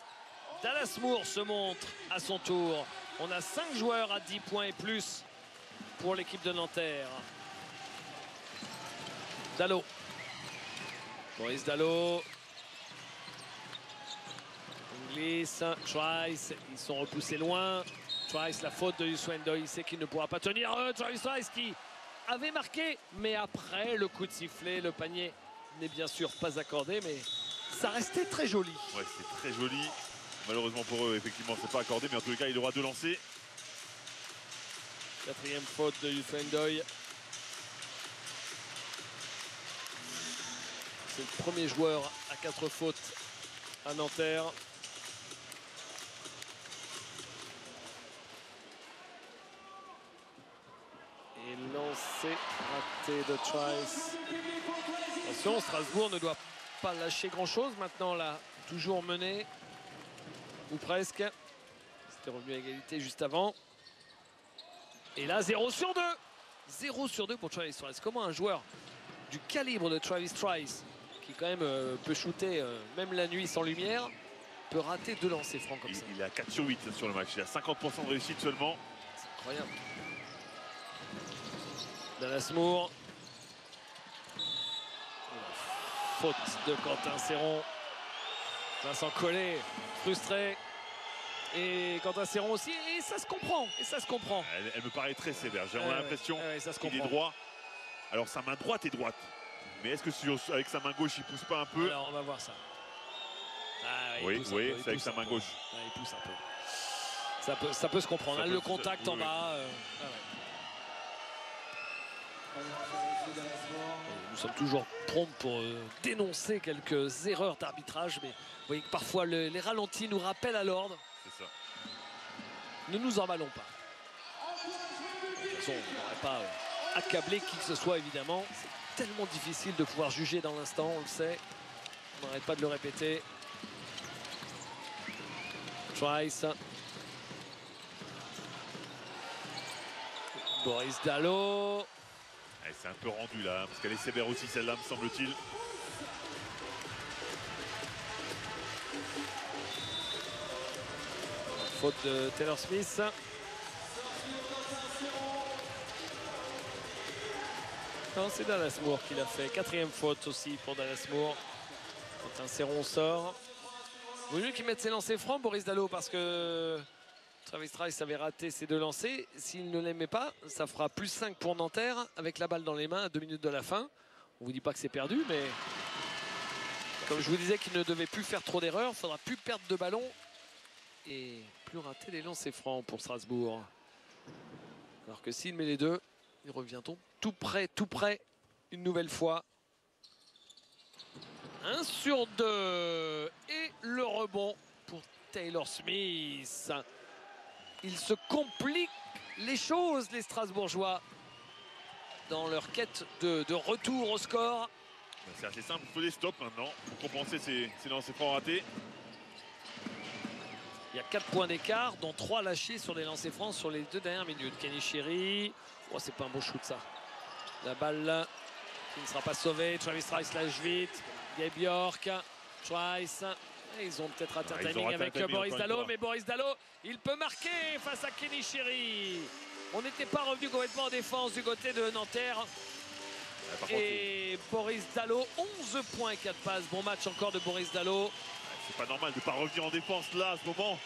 Dallas Moore se montre à son tour. On a 5 joueurs à 10 points et plus pour l'équipe de Nanterre. Dallo. Boris Dallo. Inglis, Trice, ils sont repoussés loin. Trice, la faute de Uswendo, il sait qu'il ne pourra pas tenir. Trice qui avait marqué, mais après le coup de sifflet, le panier n'est bien sûr pas accordé, mais ça restait très joli. Ouais, c'est très joli. Malheureusement pour eux, effectivement, c'est pas accordé, mais en tous les cas, il a le droit de lancer. 4e faute de Uswendo. C'est le premier joueur à 4 fautes à Nanterre. Et lancé raté de Trice. Attention, Strasbourg ne doit pas lâcher grand-chose maintenant là. Toujours mené, ou presque. C'était revenu à égalité juste avant. Et là, 0 sur 2. 0 sur 2 pour Travis Trice. Comment un joueur du calibre de Travis Trice, qui quand même peut shooter même la nuit sans lumière, peut rater 2 lancers francs comme ça? Il est à 4 sur 8 sur le match. Il a 50% de réussite seulement. C'est incroyable. Dallas Moore. Faute de Quentin Serron. Vincent Collet, frustré. Et Quentin Serron aussi. Et ça se comprend. Et ça se comprend. Elle me paraît très sévère. J'ai l'impression qu'il est droit. Alors sa main droite est droite. Mais est-ce que avec sa main gauche, il pousse pas un peu? Alors on va voir ça. Ah, oui, c'est avec sa main gauche. Ouais, il pousse un peu. Ça peut se comprendre. Là, le contact en bas. Nous sommes toujours prompts pour dénoncer quelques erreurs d'arbitrage, mais vous voyez que parfois les ralentis nous rappellent à l'ordre. C'est ça. Ne nous emballons pas. De toute façon, on n'aurait pas accablé qui que ce soit, évidemment. C'est tellement difficile de pouvoir juger dans l'instant, on le sait. On n'arrête pas de le répéter. Trice. Boris Dallo. C'est un peu rendu là, hein, parce qu'elle est sévère aussi celle-là, me semble-t-il. Faute de Taylor Smith. Non, c'est Dallas Moore qui l'a fait. 4e faute aussi pour Dallas Moore. Quand un Serron sort. Vaut mieux qu'il mette ses lancers francs, Boris Dallo, parce que Travis Trice avait raté ses 2 lancers. S'il ne les met pas, ça fera plus 5 pour Nanterre avec la balle dans les mains à 2 minutes de la fin. On ne vous dit pas que c'est perdu, mais comme je vous disais qu'il ne devait plus faire trop d'erreurs, il ne faudra plus perdre de ballon et plus rater les lancers francs pour Strasbourg. Alors que s'il met les 2, il revient tout près, une nouvelle fois. 1 sur 2 et le rebond pour Taylor Smith. Ils se compliquent les choses, les Strasbourgeois, dans leur quête de retour au score. C'est assez simple, il faut des stops maintenant pour compenser ces lancers francs ratés. Il y a 4 points d'écart, dont 3 lâchés sur des lancers francs sur les 2 dernières minutes. Kenny Sherry, oh, c'est pas un beau shoot ça. La balle qui ne sera pas sauvée. Travis Trice lâche vite. Gabe York, Trice. Ils ont peut-être raté un timing avec Boris Dallo, mais Boris Dallo, il peut marquer face à Kenny Sherry. On n'était pas revenu complètement en défense du côté de Nanterre. Et Boris Dallo, 11 points et 4 passes. Bon match encore de Boris Dallo. C'est pas normal de ne pas revenir en défense là à ce moment.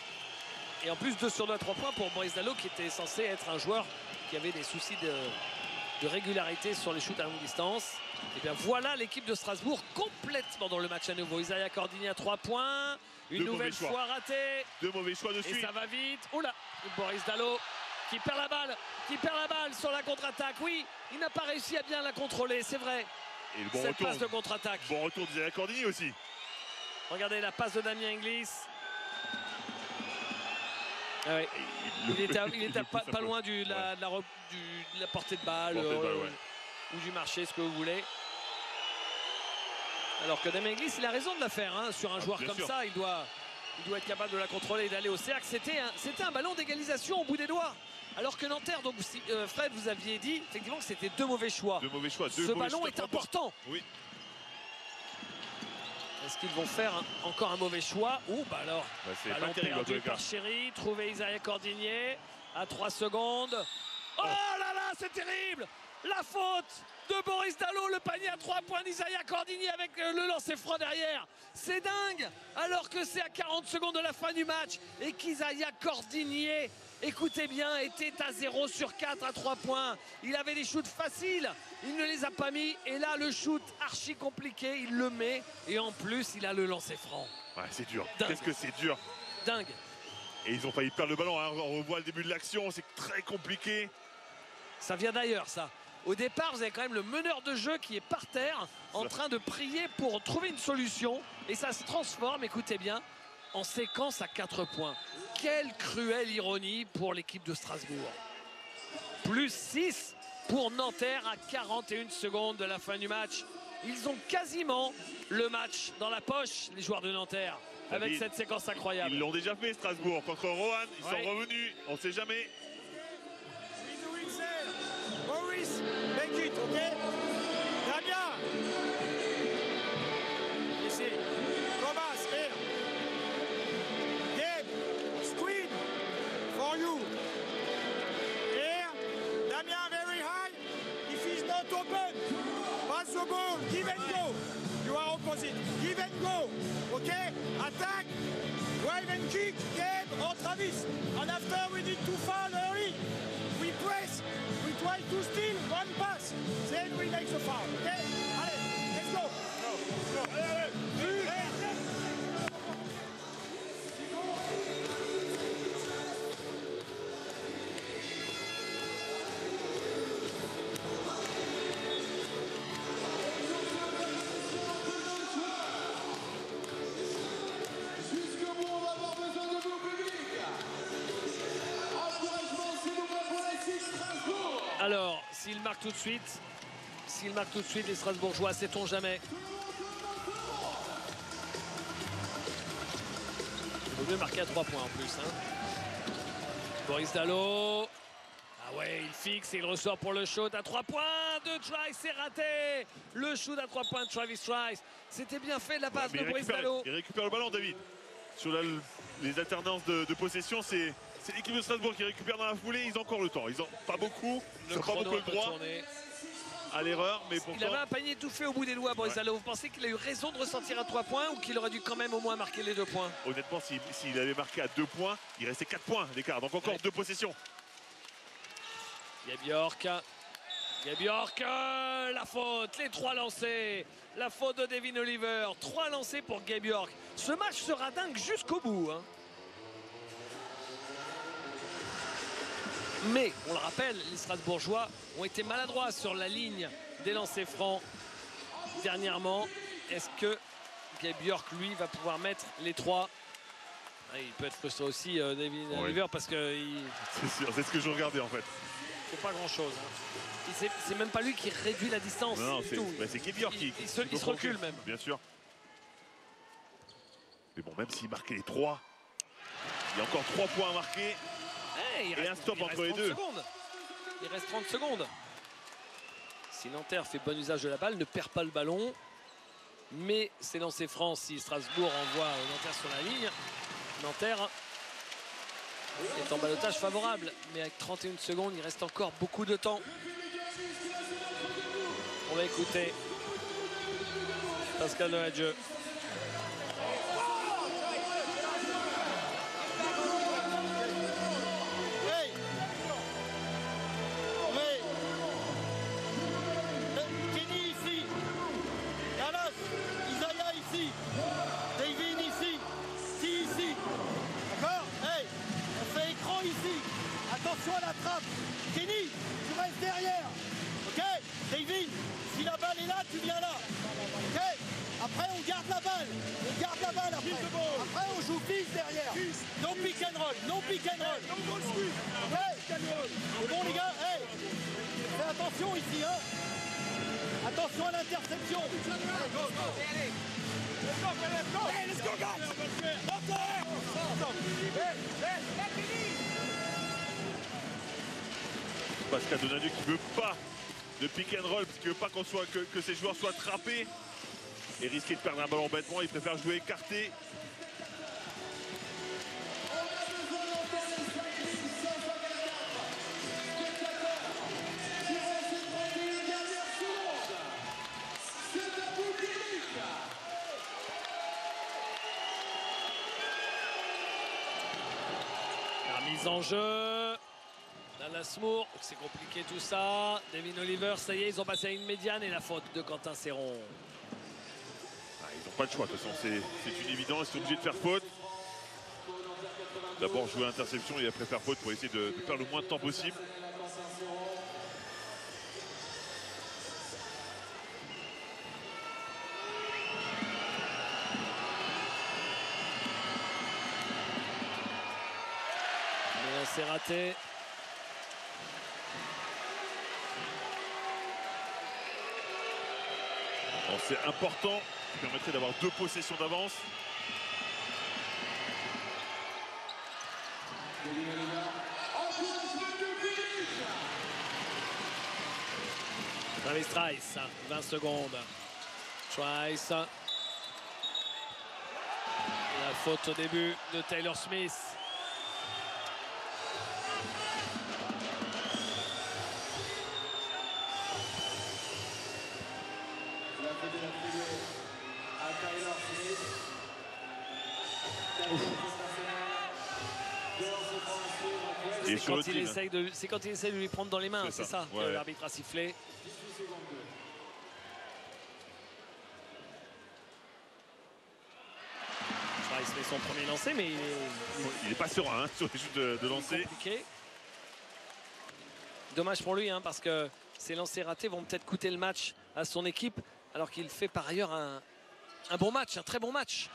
Et en plus 2 sur 2 à 3 points pour Boris Dallo, qui était censé être un joueur qui avait des soucis de régularité sur les shoots à longue distance. Et bien voilà l'équipe de Strasbourg complètement dans le match à nouveau. Isaiah Cordini à 3 points. Une nouvelle fois ratée. 2 mauvais choix de suite. Et ça va vite. Oula, Boris Dallo qui perd la balle sur la contre-attaque. Oui, il n'a pas réussi à bien la contrôler, c'est vrai. Et le bon cette retour, passe de contre-attaque. Bon retour d'Isaiah Cordini aussi. Regardez la passe de Damien Inglis. Ah ouais. Il était pas loin de la portée de balle, ou du marché, ce que vous voulez. Alors que Demenglis, il a raison de la faire hein, sur un joueur comme sûr. ça. Il doit être capable de la contrôler et d'aller au cercle. C'était un ballon d'égalisation au bout des doigts. Alors que Nanterre, donc Fred, vous aviez dit effectivement que c'était deux mauvais choix. Deux mauvais choix. Ce ballon est important. Oui. Est-ce qu'ils vont faire encore un mauvais choix? Ou bah alors, C'est ballon pas terrible en tous perdu les cas. par Chéri, trouvé Isaiah Cordinier à 3 secondes. Oh là là, c'est terrible! La faute de Boris Dalot, le panier à 3 points d'Isaiah Cordinier avec le lancer franc derrière. C'est dingue! Alors que c'est à 40 secondes de la fin du match et qu'Isaiah Cordinier, écoutez bien, était à 0 sur 4 à 3 points. Il avait des shoots faciles, il ne les a pas mis. Et là, le shoot archi compliqué, il le met. Et en plus, il a le lancer franc. Ouais, c'est dur. Dingue. Qu'est-ce que c'est dur. Dingue. Et ils ont failli perdre le ballon. Hein. On revoit le début de l'action. C'est très compliqué. Ça vient d'ailleurs, ça. Au départ, vous avez quand même le meneur de jeu qui est par terre, en train de prier pour trouver une solution. Et ça se transforme, écoutez bien, en séquence à 4 points. Quelle cruelle ironie pour l'équipe de Strasbourg. Plus 6 pour Nanterre à 41 secondes de la fin du match. Ils ont quasiment le match dans la poche, les joueurs de Nanterre, avec cette séquence incroyable. Ils l'ont déjà fait, Strasbourg, contre Roanne. Ils sont revenus. On ne sait jamais. Maurice, make it, ok? Damien. Ici. Thomas, here. Gabe, screen for you. Here. Damien, very high. If he's not open, pass the ball. Give and go. You are opposite. Give and go. Okay? Attack. Drive and kick. Gabe or Travis. And after we need to foul early. We press. We try to steal one pass, then we make the foul, okay? Allez, let's go! Jusqu'au bout, on va avoir besoin de vous, public. Encouragement, s'il vous plaît, pour la 6 Strasbourg. Alors, s'ils marquent tout de suite, les Strasbourgeois, sait-on jamais. Il vaut mieux marquer à 3 points en plus. Hein. Boris Dalot. Ah ouais, il fixe et il ressort pour le shoot à 3 points de Trice, c'est raté. Le shoot à 3 points de Travis Trice. C'était bien fait de la passe de Boris Dalot. Il récupère le ballon, David. Sur les alternances de possession, c'est l'équipe de Strasbourg qui récupère dans la foulée. Ils ont encore le temps. Ils n'ont pas beaucoup. Ils n'ont pas beaucoup le droit à l'erreur. Mais pourtant... Il avait un panier tout fait au bout des doigts, Boris Dalot. Vous pensez qu'il a eu raison de ressortir à 3 points ou qu'il aurait dû quand même au moins marquer les 2 points? Honnêtement, s'il avait marqué à 2 points, il restait 4 points d'écart. Donc encore 2 possessions. Gabe York, la faute, les 3 lancés. La faute de Devin Oliver. 3 lancés pour Gabe York. Ce match sera dingue jusqu'au bout. Hein. Mais, on le rappelle, les Strasbourgeois ont été maladroits sur la ligne des lancers francs dernièrement. Est-ce que Gabe York, lui, va pouvoir mettre les 3? Il peut être frustré aussi, Devin Oliver, parce que... C'est sûr, c'est ce que je regardais en fait. C'est pas grand-chose. Hein. C'est même pas lui qui réduit la distance. Non, c'est Gabe York qui se recule même. Bien sûr. Mais bon, même s'il marquait les 3, il y a encore 3 points à marquer. Et un stop entre les deux. Il reste 30 secondes. Si Nanterre fait bon usage de la balle, ne perd pas le ballon. Mais c'est lancé franc si Strasbourg envoie Nanterre sur la ligne. Nanterre est en ballottage favorable. Mais avec 31 secondes, il reste encore beaucoup de temps. On va écouter Pascal Noadieu. David ici, ici, d'accord? Hey, on fait écran ici, attention à la trappe. Kenny, tu restes derrière, ok? David, si la balle est là, tu viens là, ok? Après on garde la balle, après. Après on joue fixe derrière. Non pick and roll, ok? C'est bon les gars, hey, fais attention ici, hein? Attention à l'interception. Allez, go. Let's go, guys. Pascal Donadieu qui veut pas de pick and roll, parce qu'il veut pas que ses joueurs soient trappés et risquer de perdre un ballon bêtement. Il préfère jouer écarté. La mise en jeu. Dallas Moore, c'est compliqué tout ça. Devin Oliver, ça y est, ils ont passé à une médiane et la faute de Quentin Serron. Ils n'ont pas le choix, de toute façon, c'est une évidence, ils sont obligés de faire faute. D'abord jouer interception et après faire faute pour essayer de perdre le moins de temps possible. Mais c'est raté. Bon, c'est important, qui permettrait d'avoir 2 possessions d'avance. Travis Trice, 20 secondes. Trice. La faute au début de Taylor Smith. C'est quand il essaye de lui prendre dans les mains, c'est ça, ouais. Que l'arbitre a sifflé. Trice fait son premier lancer, mais il n'est pas serein sur les chutes de lancer. Compliqué. Dommage pour lui, parce que ces lancers ratés vont peut-être coûter le match à son équipe, alors qu'il fait par ailleurs un bon match, un très bon match.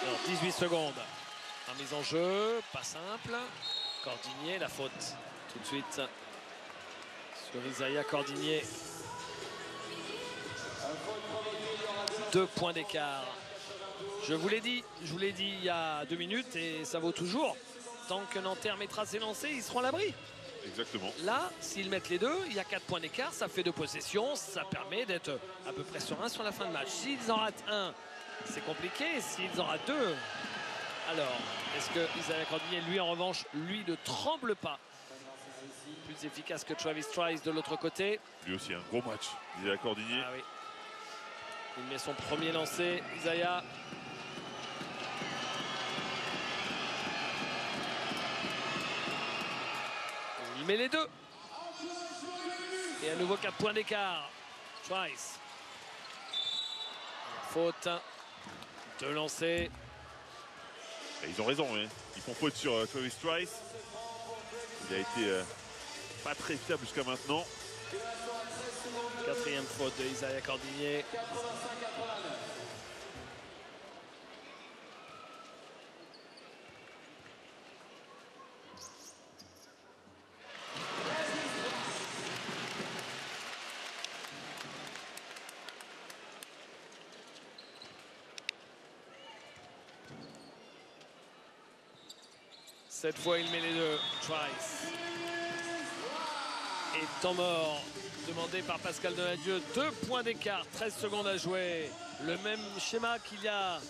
Alors, 18 secondes. En mise en jeu, pas simple. Cordinier, la faute tout de suite sur Isaiah Cordinier. 2 points d'écart. Je vous l'ai dit il y a 2 minutes et ça vaut toujours. Tant que Nanterre mettra ses lancers, ils seront à l'abri. Exactement. Là, s'ils mettent les 2, il y a 4 points d'écart, ça fait 2 possessions, ça permet d'être à peu près serein sur la fin de match. S'ils en ratent un, c'est compliqué. S'ils en ratent 2, alors, est-ce que Isaiah Cordinier, lui en revanche, lui ne tremble pas? Plus efficace que Travis Trice de l'autre côté. Lui aussi, un gros match, Isaiah Cordinier. Ah oui. Il met son premier lancer, Isaiah. Il met les 2. Et à nouveau 4 points d'écart. Trice. Faute. 2 lancers. Et ils ont raison, ils font faute sur Travis Trice. Il a été pas très fiable jusqu'à maintenant. 4e faute de Isaiah Cordinier. Cette fois, il met les 2. Trice. Et temps mort demandé par Pascal Donadieu. 2 points d'écart, 13 secondes à jouer. Le même schéma qu'il y a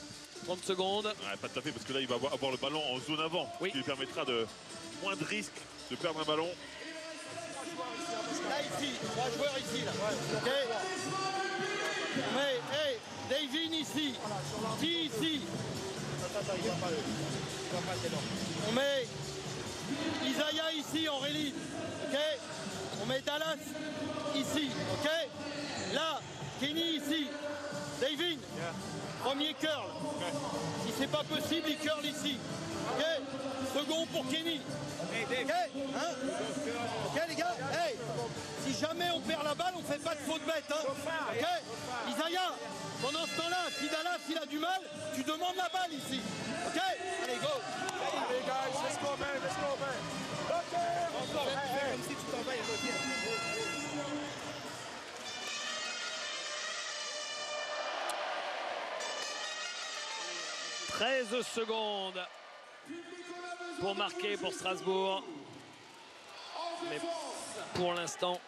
30 secondes. Ouais, pas tout à fait, parce que là, il va avoir le ballon en zone avant. Oui. Ce qui lui permettra de moins de risques de perdre un ballon. Là, ici, 3 joueurs ici, là. Ok. Mais, hey, Davin ici. T ici. On met Isaiah ici en relief. Ok. On met Dallas ici. Ok. Là, Kenny ici. Davin. Premier curl. Si c'est pas possible, il curl ici. Ok. Second pour Kenny. Ok, hein? Ok les gars, hey, si jamais on perd la balle, on fait pas de faute bête, hein? Ok, Isaiah, pendant ce temps-là, si Dallas il a du mal, tu demandes la balle ici. Ok, allez go. Hey guys, let's go man, let's go man. Ok, encore, fais comme si tu t'en vas et reviens. 13 secondes pour marquer pour Strasbourg. Mais pour l'instant,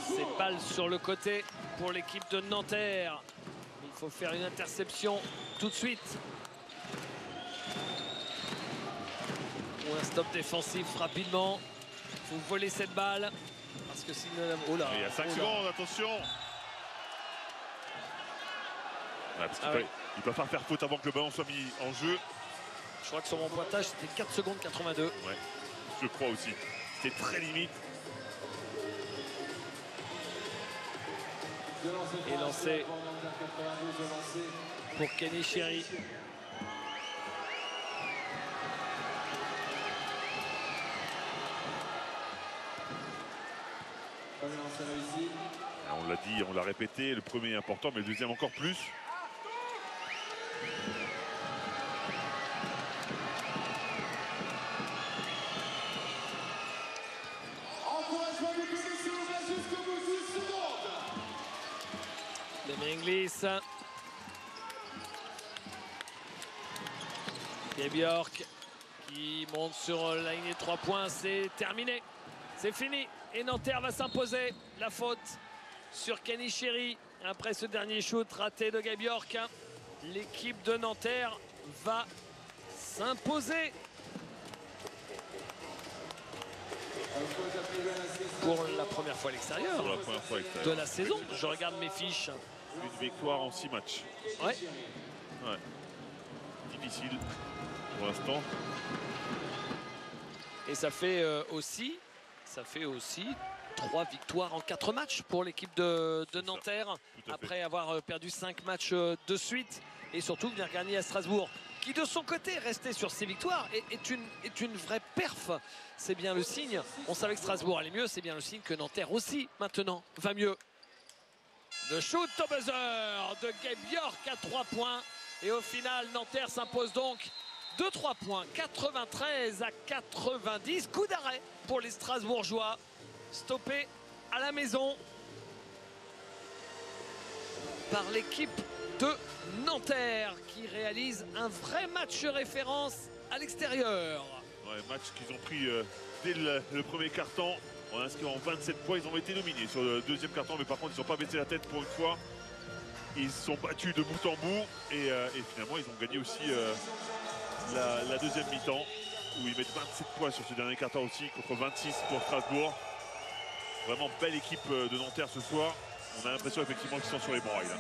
c'est balle sur le côté pour l'équipe de Nanterre. Il faut faire une interception tout de suite. Ou un stop défensif rapidement. Il faut voler cette balle. Parce que sinon... Oh là, il y a 5 secondes, attention. Ouais, parce qu'il ne peut pas faire faute avant que le ballon soit mis en jeu. Je crois que sur mon pointage, c'était 4 secondes 82. Ouais, je crois aussi. C'était très limite. Et lancé pour Kenny Chéri. On l'a dit, on l'a répété, le premier est important, mais le deuxième encore plus. Encouragement du public, s'il vous plaît, jusqu'au bout, 10 secondes. Les Menglis. Et Bjork qui monte sur la ligne des 3 points. C'est terminé. C'est fini. Et Nanterre va s'imposer. La faute sur Kenny Chéri. Après ce dernier shoot raté de Guy Bjork. L'équipe de Nanterre va s'imposer. Pour la première fois à l'extérieur Pour la première fois à l'extérieur. de la saison. Je regarde mes fiches. Une victoire en 6 matchs. Ouais. Ouais. Difficile pour l'instant. Et ça fait aussi 3 victoires en 4 matchs pour l'équipe de Nanterre. Après avoir perdu 5 matchs de suite. Et surtout venir gagner à Strasbourg, qui de son côté restait sur ses victoires est une vraie perf. C'est bien le signe. On savait que Strasbourg allait mieux, c'est bien le signe que Nanterre aussi maintenant va mieux. Le shoot au buzzer de Guy Bjork à 3 points. Et au final, Nanterre s'impose donc de 3 points, 93 à 90. Coup d'arrêt pour les Strasbourgeois. Stoppé à la maison par l'équipe de Nanterre qui réalise un vrai match référence à l'extérieur. Ouais, match qu'ils ont pris dès le premier quart-temps. En inscrivant 27 points, ils ont été dominés sur le deuxième quart-temps, mais par contre, ils n'ont pas baissé la tête pour une fois. Ils se sont battus de bout en bout et finalement, ils ont gagné aussi la deuxième mi-temps où ils mettent 27 points sur ce dernier quart-temps aussi contre 26 pour Strasbourg. Vraiment belle équipe de Nanterre ce soir. On a l'impression effectivement qu'ils sont sur les bons rails là.